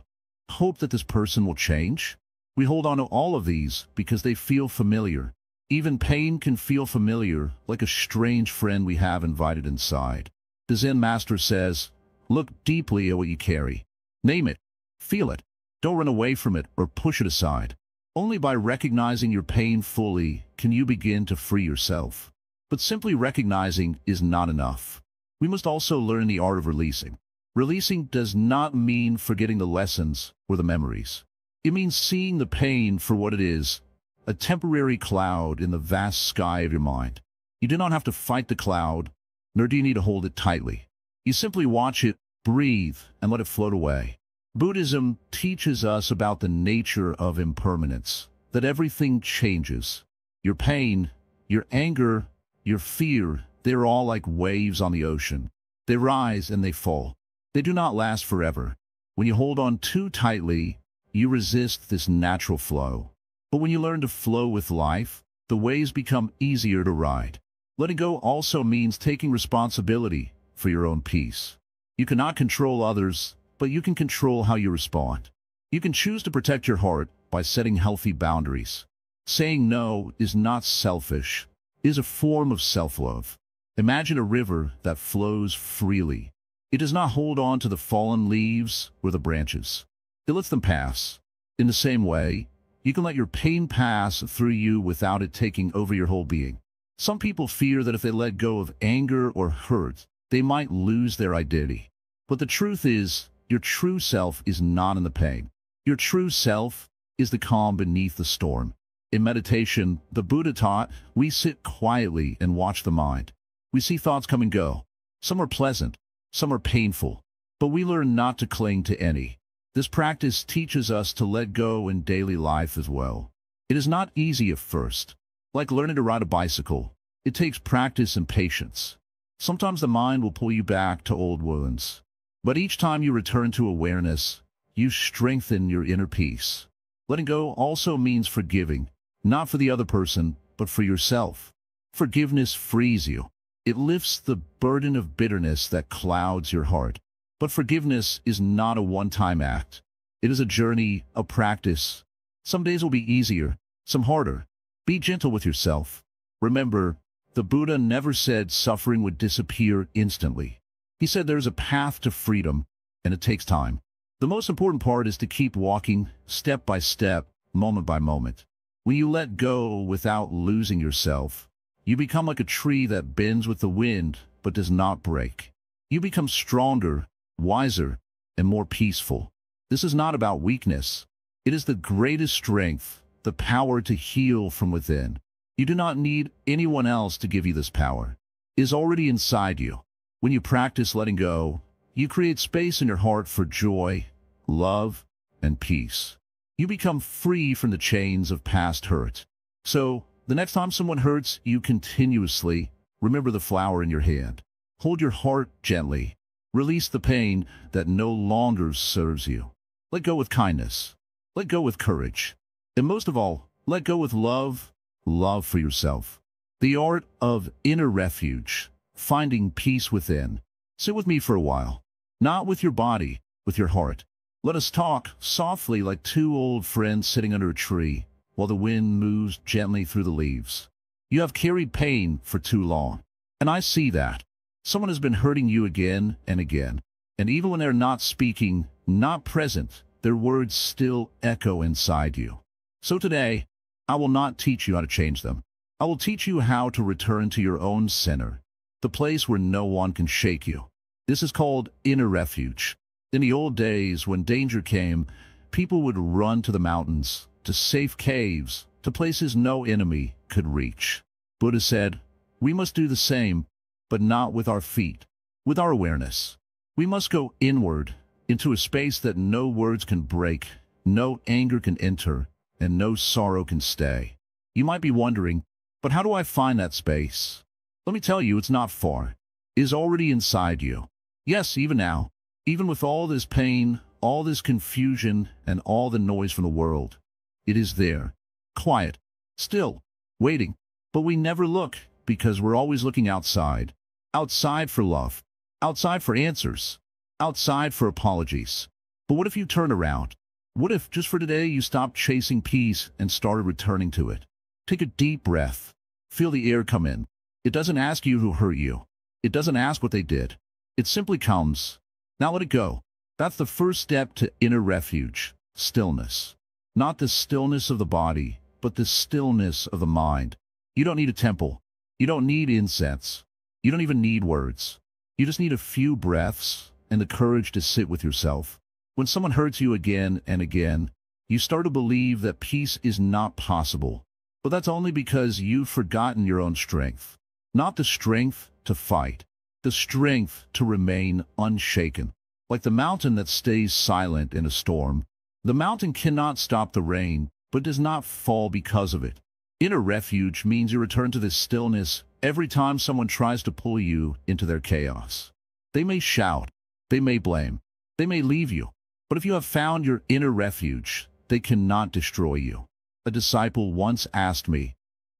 Hope that this person will change? We hold on to all of these because they feel familiar. Even pain can feel familiar, like a strange friend we have invited inside. The Zen master says, look deeply at what you carry. Name it. Feel it. Don't run away from it or push it aside. Only by recognizing your pain fully can you begin to free yourself. But simply recognizing is not enough. We must also learn the art of releasing. Releasing does not mean forgetting the lessons or the memories. It means seeing the pain for what it is, a temporary cloud in the vast sky of your mind. You do not have to fight the cloud, nor do you need to hold it tightly. You simply watch it, breathe, and let it float away. Buddhism teaches us about the nature of impermanence, that everything changes. Your pain, your anger, your fear, they're all like waves on the ocean. They rise and they fall. They do not last forever. When you hold on too tightly, you resist this natural flow. But when you learn to flow with life, the waves become easier to ride. Letting go also means taking responsibility for your own peace. You cannot control others, but you can control how you respond. You can choose to protect your heart by setting healthy boundaries. Saying no is not selfish. It is a form of self-love. Imagine a river that flows freely. It does not hold on to the fallen leaves or the branches. It lets them pass. In the same way, you can let your pain pass through you without it taking over your whole being. Some people fear that if they let go of anger or hurt, they might lose their identity. But the truth is, your true self is not in the pain. Your true self is the calm beneath the storm. In meditation, the Buddha taught, we sit quietly and watch the mind. We see thoughts come and go. Some are pleasant, some are painful, but we learn not to cling to any. This practice teaches us to let go in daily life as well. It is not easy at first. Like learning to ride a bicycle, it takes practice and patience. Sometimes the mind will pull you back to old wounds. But each time you return to awareness, you strengthen your inner peace. Letting go also means forgiving, not for the other person, but for yourself. Forgiveness frees you. It lifts the burden of bitterness that clouds your heart. But forgiveness is not a one-time act. It is a journey, a practice. Some days will be easier, some harder. Be gentle with yourself. Remember, the Buddha never said suffering would disappear instantly. He said there's a path to freedom, and it takes time. The most important part is to keep walking, step by step, moment by moment. When you let go without losing yourself, you become like a tree that bends with the wind, but does not break. You become stronger, wiser, and more peaceful. This is not about weakness. It is the greatest strength, the power to heal from within. You do not need anyone else to give you this power. It is already inside you. When you practice letting go, you create space in your heart for joy, love, and peace. You become free from the chains of past hurt. So, the next time someone hurts you continuously, remember the flower in your hand. Hold your heart gently. Release the pain that no longer serves you. Let go with kindness. Let go with courage. And most of all, let go with love, love for yourself. The art of inner refuge, finding peace within. Sit with me for a while. Not with your body, with your heart. Let us talk softly like two old friends sitting under a tree, while the wind moves gently through the leaves. You have carried pain for too long, and I see that. Someone has been hurting you again and again, and even when they're not speaking, not present, their words still echo inside you. So today, I will not teach you how to change them. I will teach you how to return to your own center, the place where no one can shake you. This is called inner refuge. In the old days, when danger came, people would run to the mountains, to safe caves, to places no enemy could reach. Buddha said, we must do the same, but not with our feet, with our awareness. We must go inward, into a space that no words can break, no anger can enter, and no sorrow can stay. You might be wondering, but how do I find that space? Let me tell you, it's not far. It is already inside you. Yes, even now, even with all this pain, all this confusion, and all the noise from the world, it is there, quiet, still, waiting. But we never look because we're always looking outside. Outside for love. Outside for answers. Outside for apologies. But what if you turn around? What if, just for today, you stopped chasing peace and started returning to it? Take a deep breath. Feel the air come in. It doesn't ask you who hurt you. It doesn't ask what they did. It simply comes. Now let it go. That's the first step to inner refuge, stillness. Not the stillness of the body, but the stillness of the mind. You don't need a temple. You don't need incense. You don't even need words. You just need a few breaths and the courage to sit with yourself. When someone hurts you again and again, you start to believe that peace is not possible. But that's only because you've forgotten your own strength. Not the strength to fight, the strength to remain unshaken. Like the mountain that stays silent in a storm, the mountain cannot stop the rain, but does not fall because of it. Inner refuge means you return to this stillness every time someone tries to pull you into their chaos. They may shout, they may blame, they may leave you, but if you have found your inner refuge, they cannot destroy you. A disciple once asked me,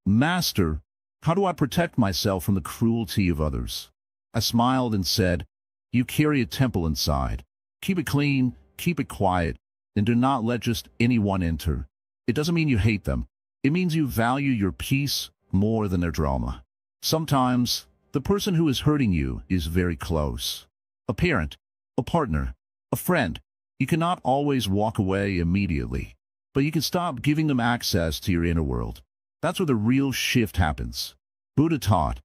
"Master, how do I protect myself from the cruelty of others?" I smiled and said, "You carry a temple inside. Keep it clean, keep it quiet, and do not let just anyone enter." It doesn't mean you hate them. It means you value your peace more than their drama. Sometimes, the person who is hurting you is very close. A parent, a partner, a friend. You cannot always walk away immediately, but you can stop giving them access to your inner world. That's where the real shift happens. Buddha taught,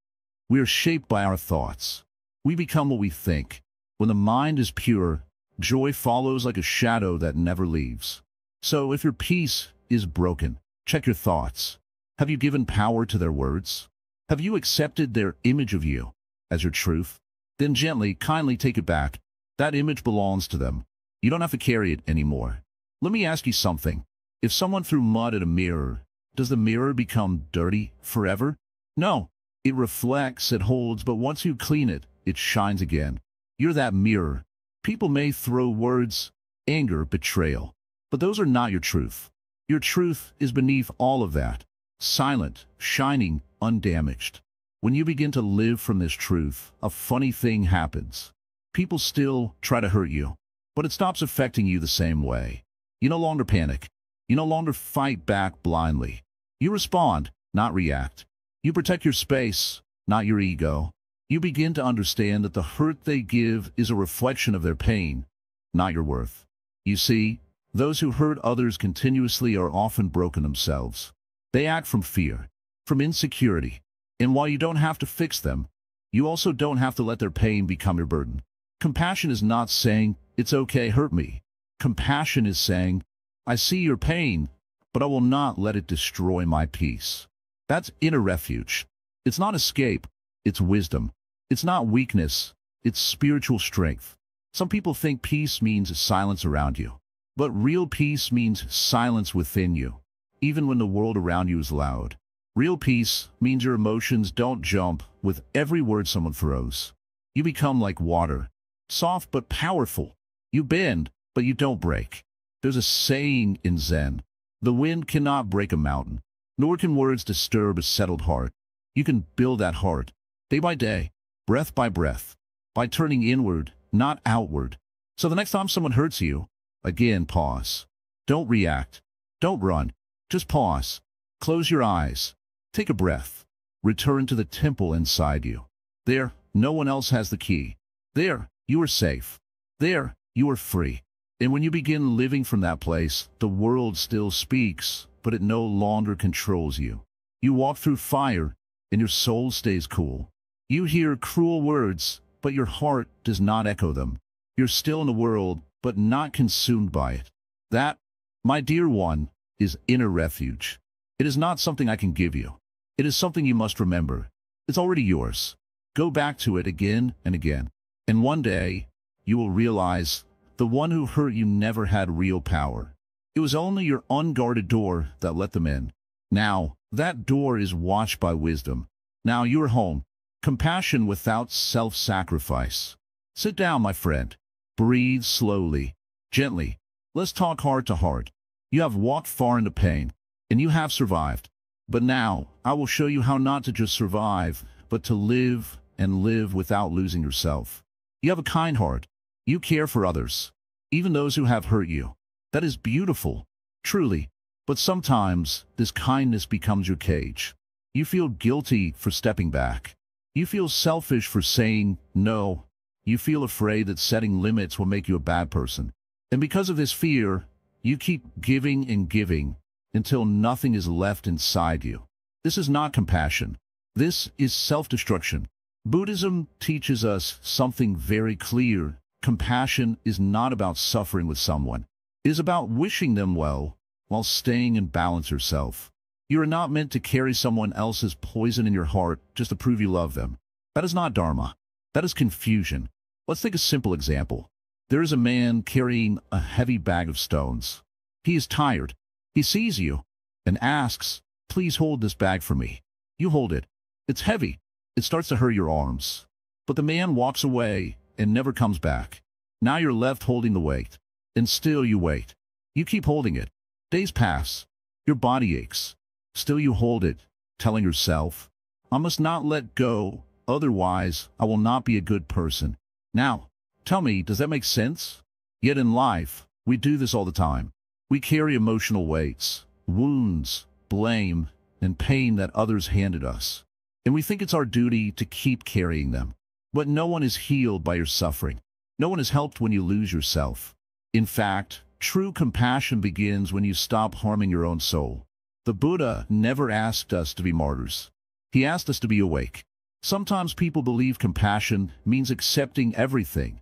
we are shaped by our thoughts. We become what we think. When the mind is pure, joy follows like a shadow that never leaves. So if your peace is broken, check your thoughts. Have you given power to their words? Have you accepted their image of you as your truth? Then gently, kindly take it back. That image belongs to them. You don't have to carry it anymore. Let me ask you something. If someone threw mud at a mirror, does the mirror become dirty forever? No. It reflects, it holds, but once you clean it, it shines again. You're that mirror. People may throw words, anger, betrayal, but those are not your truth. Your truth is beneath all of that, silent, shining, undamaged. When you begin to live from this truth, a funny thing happens. People still try to hurt you, but it stops affecting you the same way. You no longer panic. You no longer fight back blindly. You respond, not react. You protect your space, not your ego. You begin to understand that the hurt they give is a reflection of their pain, not your worth. You see, those who hurt others continuously are often broken themselves. They act from fear, from insecurity. And while you don't have to fix them, you also don't have to let their pain become your burden. Compassion is not saying, "It's okay, hurt me." Compassion is saying, "I see your pain, but I will not let it destroy my peace." That's inner refuge. It's not escape, it's wisdom. It's not weakness, it's spiritual strength. Some people think peace means silence around you. But real peace means silence within you, even when the world around you is loud. Real peace means your emotions don't jump with every word someone throws. You become like water, soft but powerful. You bend, but you don't break. There's a saying in Zen, the wind cannot break a mountain, nor can words disturb a settled heart. You can build that heart, day by day, breath by breath, by turning inward, not outward. So the next time someone hurts you, again, pause. Don't react. Don't run. Just pause. Close your eyes. Take a breath. Return to the temple inside you. There, no one else has the key. There, you are safe. There, you are free. And when you begin living from that place, the world still speaks, but it no longer controls you. You walk through fire, and your soul stays cool. You hear cruel words, but your heart does not echo them. You're still in the world, but not consumed by it. That, my dear one, is inner refuge. It is not something I can give you. It is something you must remember. It's already yours. Go back to it again and again. And one day, you will realize the one who hurt you never had real power. It was only your unguarded door that let them in. Now, That door is watched by wisdom. Now you're home. Compassion without self-sacrifice. Sit down, my friend. Breathe slowly, gently. Let's talk heart to heart. You have walked far into pain, and you have survived. But now, I will show you how not to just survive, but to live and live without losing yourself. You have a kind heart. You care for others, even those who have hurt you. That is beautiful, truly. But sometimes, this kindness becomes your cage. You feel guilty for stepping back. You feel selfish for saying no. You feel afraid that setting limits will make you a bad person. And because of this fear, you keep giving and giving until nothing is left inside you. This is not compassion. This is self-destruction. Buddhism teaches us something very clear. Compassion is not about suffering with someone. It is about wishing them well while staying in balance yourself. You are not meant to carry someone else's poison in your heart just to prove you love them. That is not dharma. That is confusion. Let's take a simple example. There is a man carrying a heavy bag of stones. He is tired. He sees you and asks, "Please hold this bag for me." You hold it. It's heavy. It starts to hurt your arms. But the man walks away and never comes back. Now you're left holding the weight. And still you wait. You keep holding it. Days pass. Your body aches. Still you hold it, telling yourself, "I must not let go, otherwise I will not be a good person." Now, tell me, does that make sense? Yet in life, we do this all the time. We carry emotional weights, wounds, blame, and pain that others handed us. And we think it's our duty to keep carrying them. But no one is healed by your suffering. No one is helped when you lose yourself. In fact, true compassion begins when you stop harming your own soul. The Buddha never asked us to be martyrs. He asked us to be awake. Sometimes people believe compassion means accepting everything,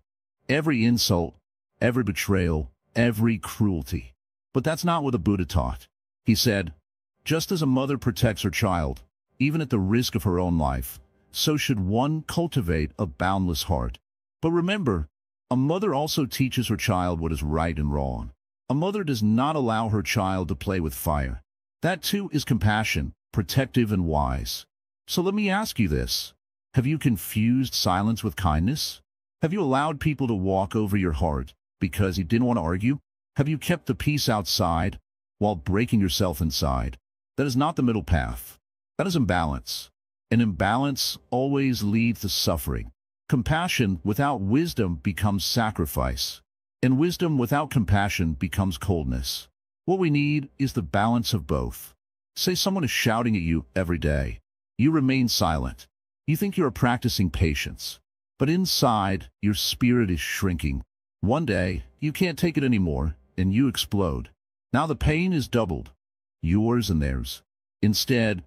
every insult, every betrayal, every cruelty. But that's not what the Buddha taught. He said, just as a mother protects her child, even at the risk of her own life, so should one cultivate a boundless heart. But remember, a mother also teaches her child what is right and wrong. A mother does not allow her child to play with fire. That too is compassion, protective and wise. So let me ask you this. Have you confused silence with kindness? Have you allowed people to walk over your heart because you didn't want to argue? Have you kept the peace outside while breaking yourself inside? That is not the middle path. That is imbalance. And imbalance always leads to suffering. Compassion without wisdom becomes sacrifice. And wisdom without compassion becomes coldness. What we need is the balance of both. Say someone is shouting at you every day. You remain silent. You think you are practicing patience. But inside, your spirit is shrinking. One day, you can't take it anymore, and you explode. Now the pain is doubled, yours and theirs. Instead,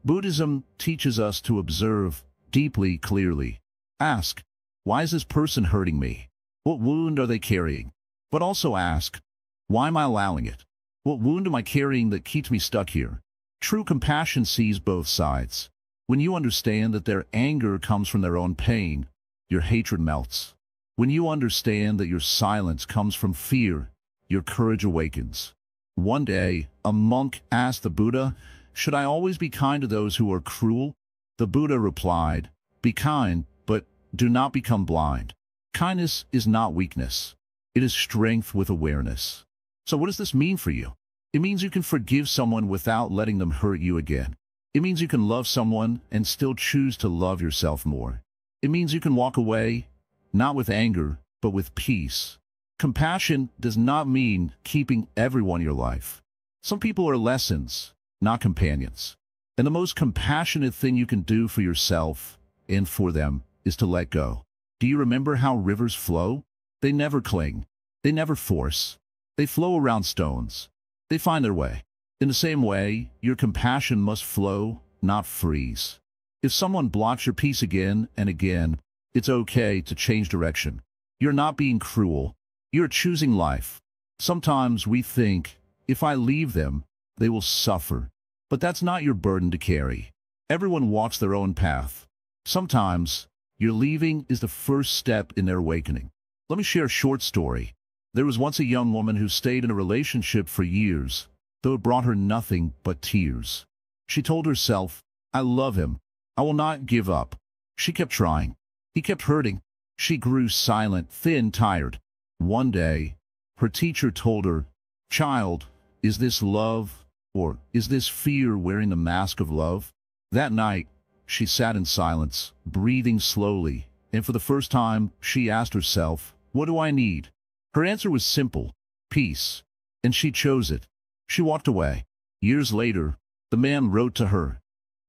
Buddhism teaches us to observe deeply, clearly. Ask, why is this person hurting me? What wound are they carrying? But also ask, why am I allowing it? What wound am I carrying that keeps me stuck here? True compassion sees both sides. When you understand that their anger comes from their own pain, your hatred melts. When you understand that your silence comes from fear, your courage awakens. One day, a monk asked the Buddha, should I always be kind to those who are cruel? The Buddha replied, be kind, but do not become blind. Kindness is not weakness. It is strength with awareness. So what does this mean for you? It means you can forgive someone without letting them hurt you again. It means you can love someone and still choose to love yourself more. It means you can walk away, not with anger, but with peace. Compassion does not mean keeping everyone in your life. Some people are lessons, not companions. And the most compassionate thing you can do for yourself and for them is to let go. Do you remember how rivers flow? They never cling. They never force. They flow around stones. They find their way. In the same way, your compassion must flow, not freeze. If someone blocks your peace again and again, it's okay to change direction. You're not being cruel. You're choosing life. Sometimes we think, if I leave them, they will suffer. But that's not your burden to carry. Everyone walks their own path. Sometimes, your leaving is the first step in their awakening. Let me share a short story. There was once a young woman who stayed in a relationship for years, though it brought her nothing but tears. She told herself, I love him. I will not give up. She kept trying. He kept hurting. She grew silent, thin, tired. One day, her teacher told her, Child, is this love, or is this fear wearing the mask of love? That night, she sat in silence, breathing slowly, and for the first time, she asked herself, what do I need? Her answer was simple, peace, and she chose it. She walked away. Years later, the man wrote to her,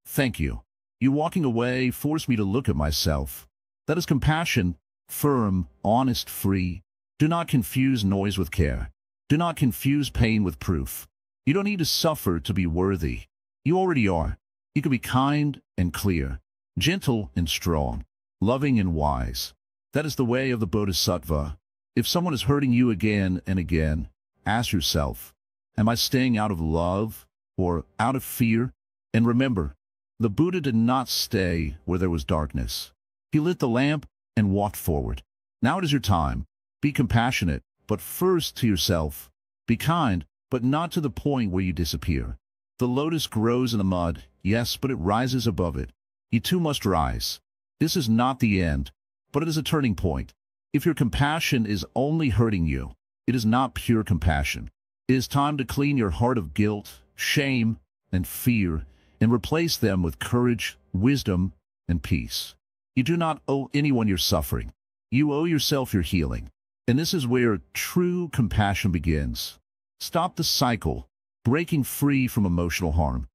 Thank you. You walking away forced me to look at myself. That is compassion, firm, honest, free. Do not confuse noise with care. Do not confuse pain with proof. You don't need to suffer to be worthy. You already are. You can be kind and clear, gentle and strong, loving and wise. That is the way of the Bodhisattva. If someone is hurting you again and again, ask yourself, am I staying out of love or out of fear? And remember, the Buddha did not stay where there was darkness. He lit the lamp and walked forward. Now it is your time. Be compassionate, but first to yourself. Be kind, but not to the point where you disappear. The lotus grows in the mud, yes, but it rises above it. You too must rise. This is not the end, but it is a turning point. If your compassion is only hurting you, it is not pure compassion. It is time to clean your heart of guilt, shame, and fear, and replace them with courage, wisdom, and peace. You do not owe anyone your suffering. You owe yourself your healing. And this is where true compassion begins. Stop the cycle, breaking free from emotional harm.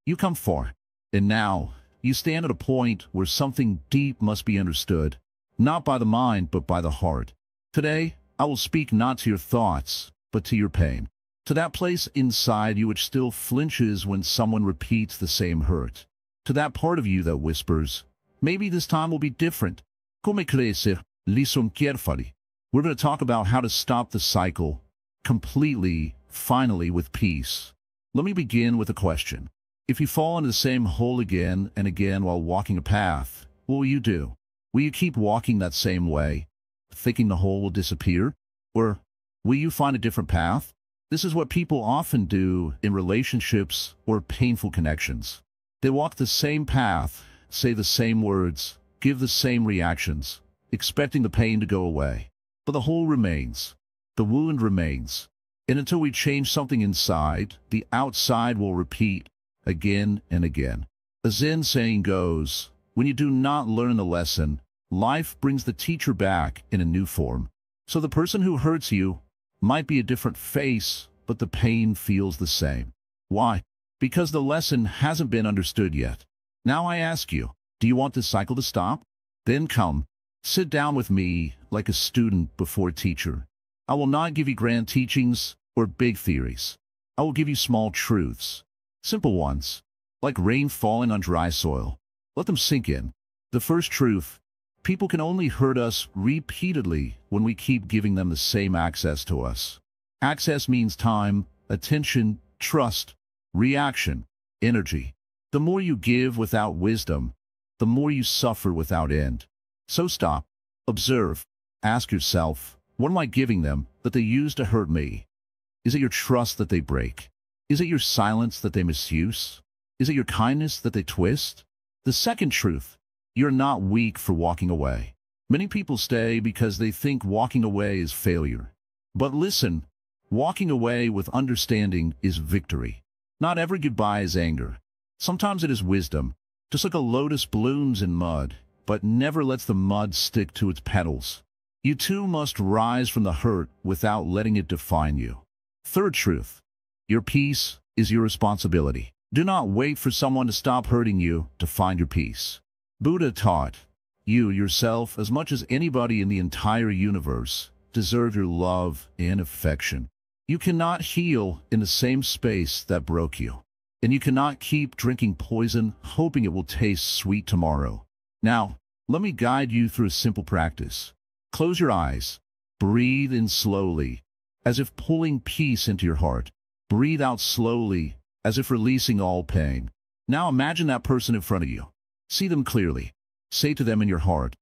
You come far. And now, you stand at a point where something deep must be understood, not by the mind, but by the heart. Today, I will speak not to your thoughts, but to your pain. To that place inside you which still flinches when someone repeats the same hurt. To that part of you that whispers, maybe this time will be different. Come crescer, lison carefully. We're going to talk about how to stop the cycle completely, finally, with peace. Let me begin with a question. If you fall into the same hole again and again while walking a path, what will you do? Will you keep walking that same way, thinking the hole will disappear? Or will you find a different path? This is what people often do in relationships or painful connections. They walk the same path, say the same words, give the same reactions, expecting the pain to go away. But the hole remains. The wound remains. And until we change something inside, the outside will repeat again and again. A Zen saying goes, when you do not learn the lesson, life brings the teacher back in a new form. So the person who hurts you might be a different face, but the pain feels the same. Why? Because the lesson hasn't been understood yet. Now I ask you, do you want this cycle to stop? Then come, sit down with me like a student before a teacher. I will not give you grand teachings or big theories. I will give you small truths, simple ones, like rain falling on dry soil. Let them sink in. The first truth, people can only hurt us repeatedly when we keep giving them the same access to us. Access means time, attention, trust, reaction, energy. The more you give without wisdom, the more you suffer without end. So stop, observe, ask yourself, what am I giving them that they use to hurt me? Is it your trust that they break? Is it your silence that they misuse? Is it your kindness that they twist? The second truth, you're not weak for walking away. Many people stay because they think walking away is failure. But listen, walking away with understanding is victory. Not every goodbye is anger. Sometimes it is wisdom, just like a lotus blooms in mud, but never lets the mud stick to its petals. You too must rise from the hurt without letting it define you. Third truth, your peace is your responsibility. Do not wait for someone to stop hurting you to find your peace. Buddha taught, you yourself, as much as anybody in the entire universe, deserve your love and affection. You cannot heal in the same space that broke you. And you cannot keep drinking poison, hoping it will taste sweet tomorrow. Now, let me guide you through a simple practice. Close your eyes. Breathe in slowly, as if pulling peace into your heart. Breathe out slowly, as if releasing all pain. Now imagine that person in front of you. See them clearly. Say to them in your heart,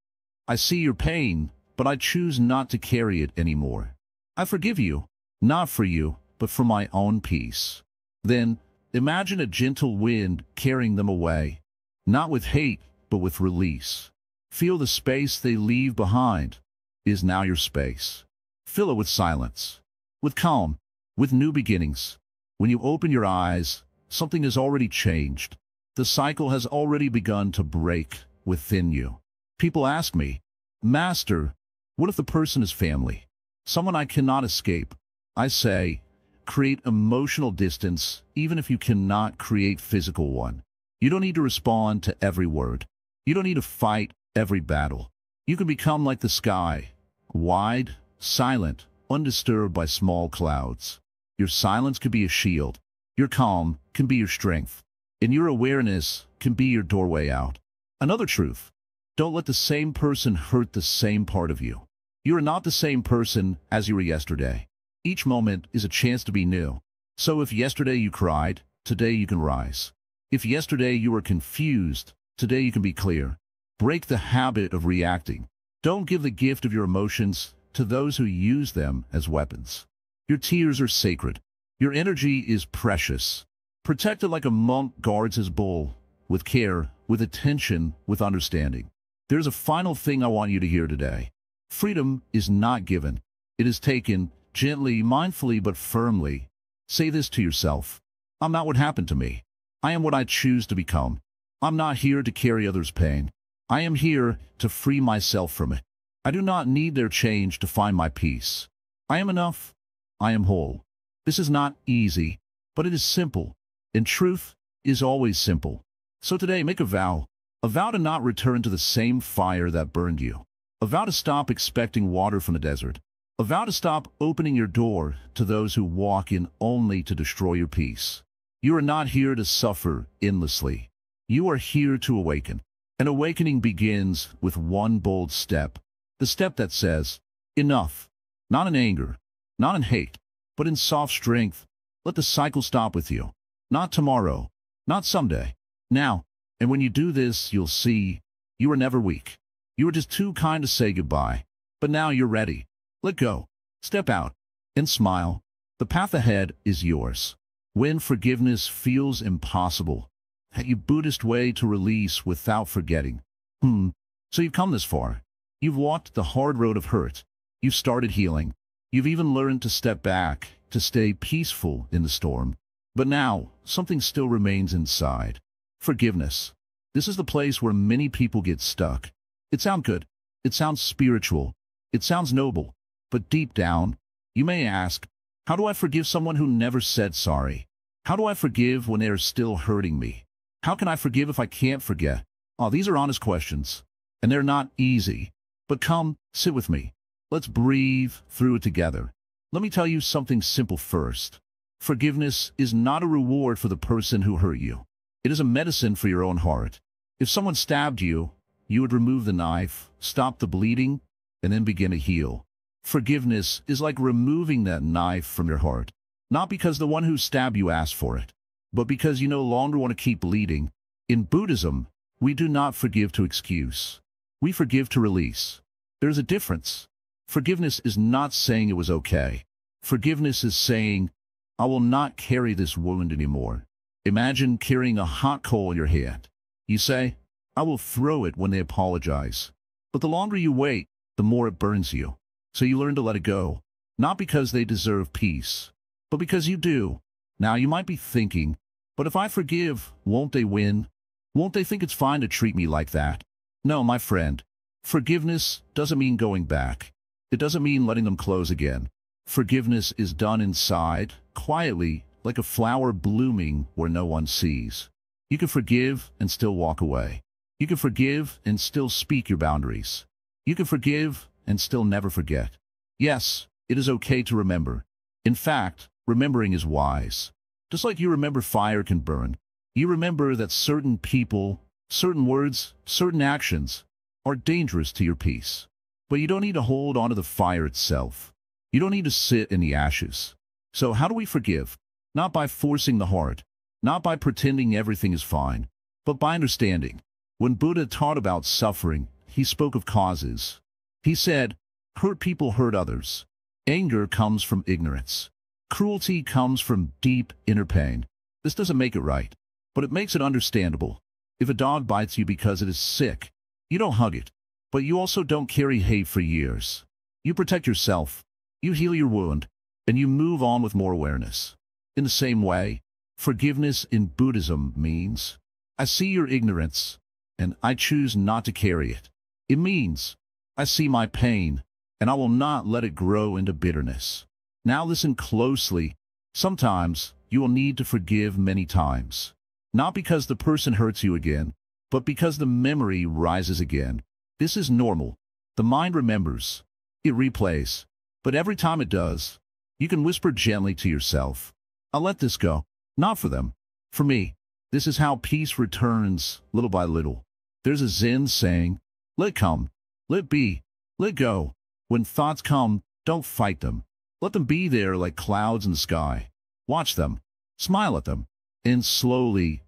I see your pain, but I choose not to carry it anymore. I forgive you, not for you, but for my own peace. Then, Imagine a gentle wind carrying them away, not with hate, but with release. Feel the space they leave behind is now your space. Fill it with silence, with calm, with new beginnings. When you open your eyes, something has already changed. The cycle has already begun to break within you. People ask me, Master, what if the person is family? Someone I cannot escape. I say, create emotional distance, even if you cannot create physical one. You don't need to respond to every word. You don't need to fight every battle. You can become like the sky, wide, silent, undisturbed by small clouds. Your silence can be a shield. Your calm can be your strength. And your awareness can be your doorway out. Another truth, don't let the same person hurt the same part of you. You are not the same person as you were yesterday. Each moment is a chance to be new. So if yesterday you cried, today you can rise. If yesterday you were confused, today you can be clear. Break the habit of reacting. Don't give the gift of your emotions to those who use them as weapons. Your tears are sacred. Your energy is precious. Protect it like a monk guards his bull, with care, with attention, with understanding. There's a final thing I want you to hear today. Freedom is not given. It is taken, gently, mindfully, but firmly. Say this to yourself. I'm not what happened to me. I am what I choose to become. I'm not here to carry others' pain. I am here to free myself from it. I do not need their change to find my peace. I am enough. I am whole. This is not easy, but it is simple. And truth is always simple. So today, make a vow to not return to the same fire that burned you. A vow to stop expecting water from the desert. A vow to stop opening your door to those who walk in only to destroy your peace. You are not here to suffer endlessly. You are here to awaken. An awakening begins with one bold step. The step that says, enough. Not in anger, not in hate, but in soft strength. Let the cycle stop with you. Not tomorrow, not someday. Now. And when you do this, you'll see you are never weak. You were just too kind to say goodbye. But now you're ready. Let go. Step out. And smile. The path ahead is yours. When forgiveness feels impossible, a Buddhist way to release without forgetting. So you've come this far. You've walked the hard road of hurt. You've started healing. You've even learned to step back, to stay peaceful in the storm. But now, something still remains inside. Forgiveness. This is the place where many people get stuck. It sounds good. It sounds spiritual. It sounds noble. But deep down, you may ask, how do I forgive someone who never said sorry? How do I forgive when they are still hurting me? How can I forgive if I can't forget? Oh, these are honest questions. And they're not easy. But come, sit with me. Let's breathe through it together. Let me tell you something simple first. Forgiveness is not a reward for the person who hurt you. It is a medicine for your own heart. If someone stabbed you, you would remove the knife, stop the bleeding, and then begin to heal. Forgiveness is like removing that knife from your heart. Not because the one who stabbed you asked for it, but because you no longer want to keep bleeding. In Buddhism, we do not forgive to excuse. We forgive to release. There's a difference. Forgiveness is not saying it was okay. Forgiveness is saying, I will not carry this wound anymore. Imagine carrying a hot coal in your hand. You say, I will throw it when they apologize. But the longer you wait, the more it burns you. So you learn to let it go. Not because they deserve peace, but because you do. Now you might be thinking, but if I forgive, won't they win? Won't they think it's fine to treat me like that? No, my friend. Forgiveness doesn't mean going back. It doesn't mean letting them close again. Forgiveness is done inside, quietly, like a flower blooming where no one sees. You can forgive and still walk away. You can forgive and still speak your boundaries. You can forgive and still never forget. Yes, it is okay to remember. In fact, remembering is wise. Just like you remember fire can burn, you remember that certain people, certain words, certain actions are dangerous to your peace. But you don't need to hold on to the fire itself. You don't need to sit in the ashes. So how do we forgive? Not by forcing the heart, not by pretending everything is fine, but by understanding. When Buddha taught about suffering, he spoke of causes. He said, hurt people hurt others. Anger comes from ignorance. Cruelty comes from deep inner pain. This doesn't make it right, but it makes it understandable. If a dog bites you because it is sick, you don't hug it, but you also don't carry hate for years. You protect yourself, you heal your wound, and you move on with more awareness. In the same way, forgiveness in Buddhism means, I see your ignorance, and I choose not to carry it. It means, I see my pain, and I will not let it grow into bitterness. Now listen closely. Sometimes you will need to forgive many times. Not because the person hurts you again, but because the memory rises again. This is normal. The mind remembers. It replays. But every time it does, you can whisper gently to yourself, I'll let this go. Not for them. For me. This is how peace returns, little by little. There's a Zen saying, let come, let be, let go. When thoughts come, don't fight them. Let them be there like clouds in the sky. Watch them, smile at them, and slowly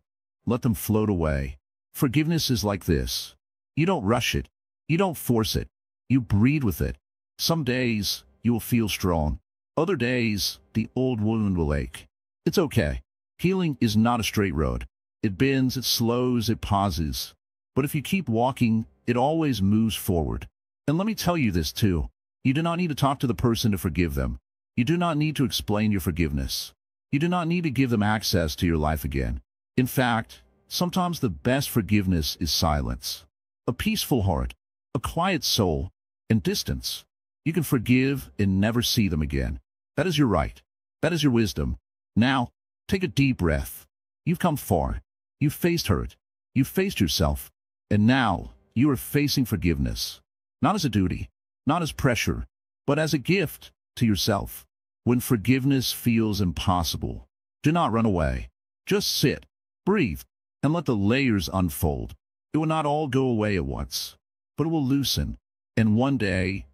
let them float away. Forgiveness is like this. You don't rush it. You don't force it. You breathe with it. Some days you will feel strong. Other days the old wound will ache. It's okay. Healing is not a straight road. It bends, it slows, it pauses. But if you keep walking, it always moves forward. And let me tell you this too. You do not need to talk to the person to forgive them. You do not need to explain your forgiveness. You do not need to give them access to your life again. In fact, sometimes the best forgiveness is silence. A peaceful heart, a quiet soul, and distance. You can forgive and never see them again. That is your right. That is your wisdom. Now, take a deep breath. You've come far. You've faced hurt. You've faced yourself. And now, you are facing forgiveness. Not as a duty, not as pressure, but as a gift to yourself. When forgiveness feels impossible, do not run away. Just sit, breathe, and let the layers unfold. It will not all go away at once, but it will loosen. And one day,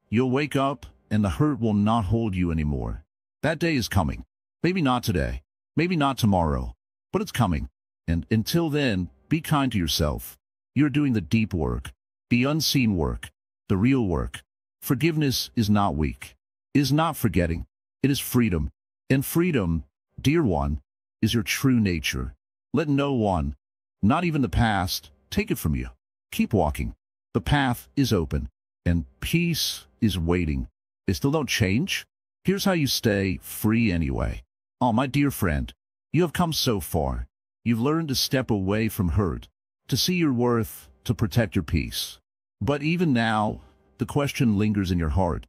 you'll wake up and the hurt will not hold you anymore. That day is coming. Maybe not today, maybe not tomorrow, but it's coming. And until then, be kind to yourself. You're doing the deep work, the unseen work, the real work. Forgiveness is not weak, is not forgetting. It is freedom. And freedom, dear one, is your true nature. Let no one, not even the past, take it from you. Keep walking. The path is open, and peace is waiting. They still don't change? Here's how you stay free anyway. Oh, my dear friend, you have come so far. You've learned to step away from hurt, to see your worth, to protect your peace. But even now, the question lingers in your heart.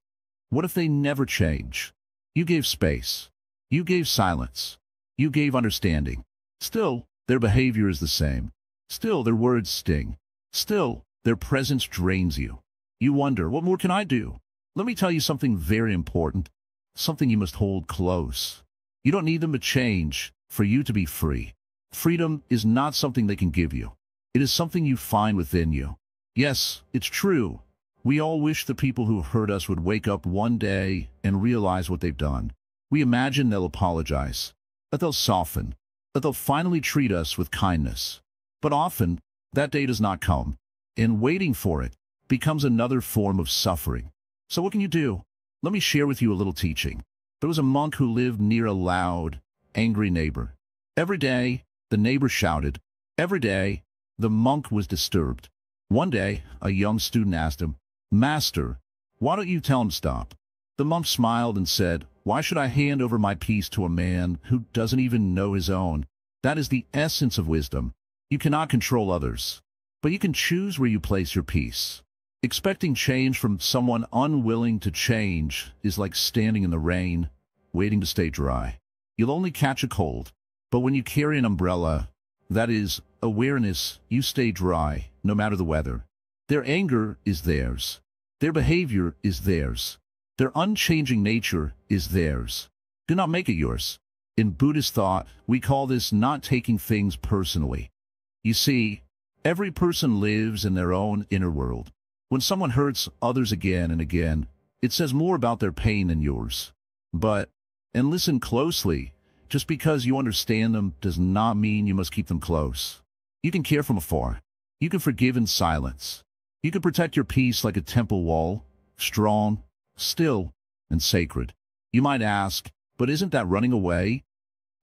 What if they never change? You gave space. You gave silence. You gave understanding. Still, their behavior is the same. Still, their words sting. Still, their presence drains you. You wonder, what more can I do? Let me tell you something very important, something you must hold close. You don't need them to change for you to be free. Freedom is not something they can give you. It is something you find within you. Yes, it's true. We all wish the people who hurt us would wake up one day and realize what they've done. We imagine they'll apologize, that they'll soften, that they'll finally treat us with kindness. But often, that day does not come, and waiting for it becomes another form of suffering. So what can you do? Let me share with you a little teaching. There was a monk who lived near a loud, angry neighbor. Every day, the neighbor shouted. Every day, the monk was disturbed. One day, a young student asked him, "Master, why don't you tell him to stop?" The monk smiled and said, "Why should I hand over my peace to a man who doesn't even know his own?" That is the essence of wisdom. You cannot control others, but you can choose where you place your peace. Expecting change from someone unwilling to change is like standing in the rain, waiting to stay dry. You'll only catch a cold. But when you carry an umbrella, that is, awareness, you stay dry, no matter the weather. Their anger is theirs. Their behavior is theirs. Their unchanging nature is theirs. Do not make it yours. In Buddhist thought, we call this not taking things personally. You see, every person lives in their own inner world. When someone hurts others again and again, it says more about their pain than yours. But, and listen closely, just because you understand them does not mean you must keep them close. You can care from afar. You can forgive in silence. You can protect your peace like a temple wall, strong, still, and sacred. You might ask, but isn't that running away?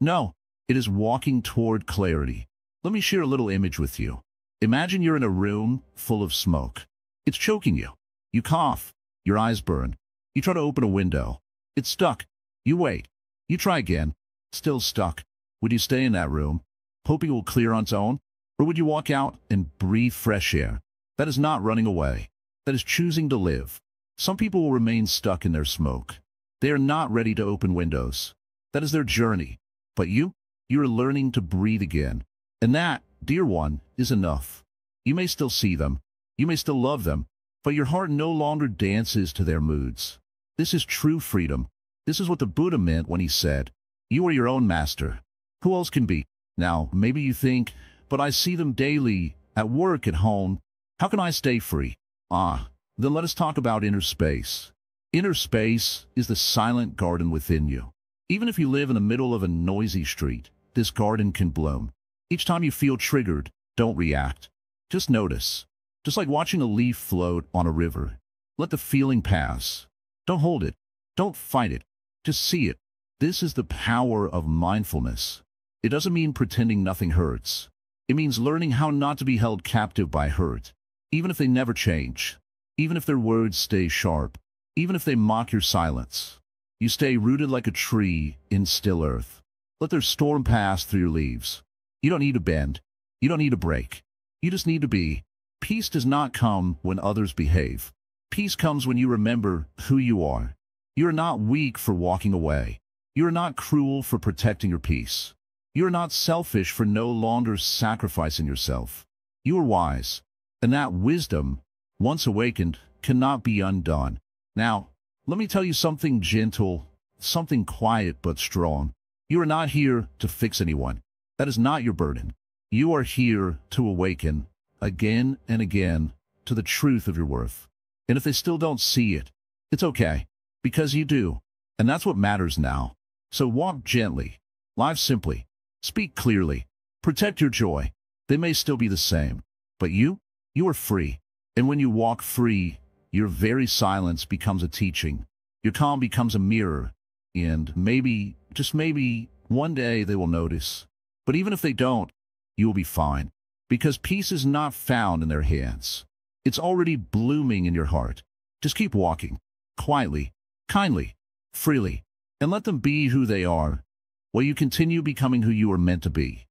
No, It is walking toward clarity. Let me share a little image with you. Imagine you're in a room full of smoke. It's choking you. You cough. Your eyes burn. You try to open a window. It's stuck. You wait. You try again. Still stuck. Would you stay in that room, hoping it will clear on its own? Or would you walk out and breathe fresh air? That is not running away. That is choosing to live. Some people will remain stuck in their smoke. They are not ready to open windows. That is their journey. But you are learning to breathe again. And that, dear one, is enough. You may still see them. You may still love them. But your heart no longer dances to their moods. This is true freedom. This is what the Buddha meant when he said, "You are your own master. Who else can be?" Now, maybe you think, but I see them daily, at work, at home. How can I stay free? Then let us talk about inner space. Inner space is the silent garden within you. Even if you live in the middle of a noisy street, this garden can bloom. Each time you feel triggered, don't react. Just notice. Just like watching a leaf float on a river. Let the feeling pass. Don't hold it. Don't fight it. Just see it. This is the power of mindfulness. It doesn't mean pretending nothing hurts. It means learning how not to be held captive by hurt, even if they never change, even if their words stay sharp, even if they mock your silence. You stay rooted like a tree in still earth. Let their storm pass through your leaves. You don't need to bend. You don't need to break. You just need to be. Peace does not come when others behave. Peace comes when you remember who you are. You are not weak for walking away. You are not cruel for protecting your peace. You are not selfish for no longer sacrificing yourself. You are wise, and that wisdom, once awakened, cannot be undone. Now, let me tell you something gentle, something quiet but strong. You are not here to fix anyone. That is not your burden. You are here to awaken, again and again, to the truth of your worth. And if they still don't see it, it's okay, because you do. And that's what matters now. So walk gently, live simply, speak clearly, protect your joy. They may still be the same, but you are free. And when you walk free, your very silence becomes a teaching. Your calm becomes a mirror. And maybe, just maybe, one day they will notice. But even if they don't, you will be fine. Because peace is not found in their hands. It's already blooming in your heart. Just keep walking, quietly, kindly, freely, and let them be who they are, while you continue becoming who you are meant to be.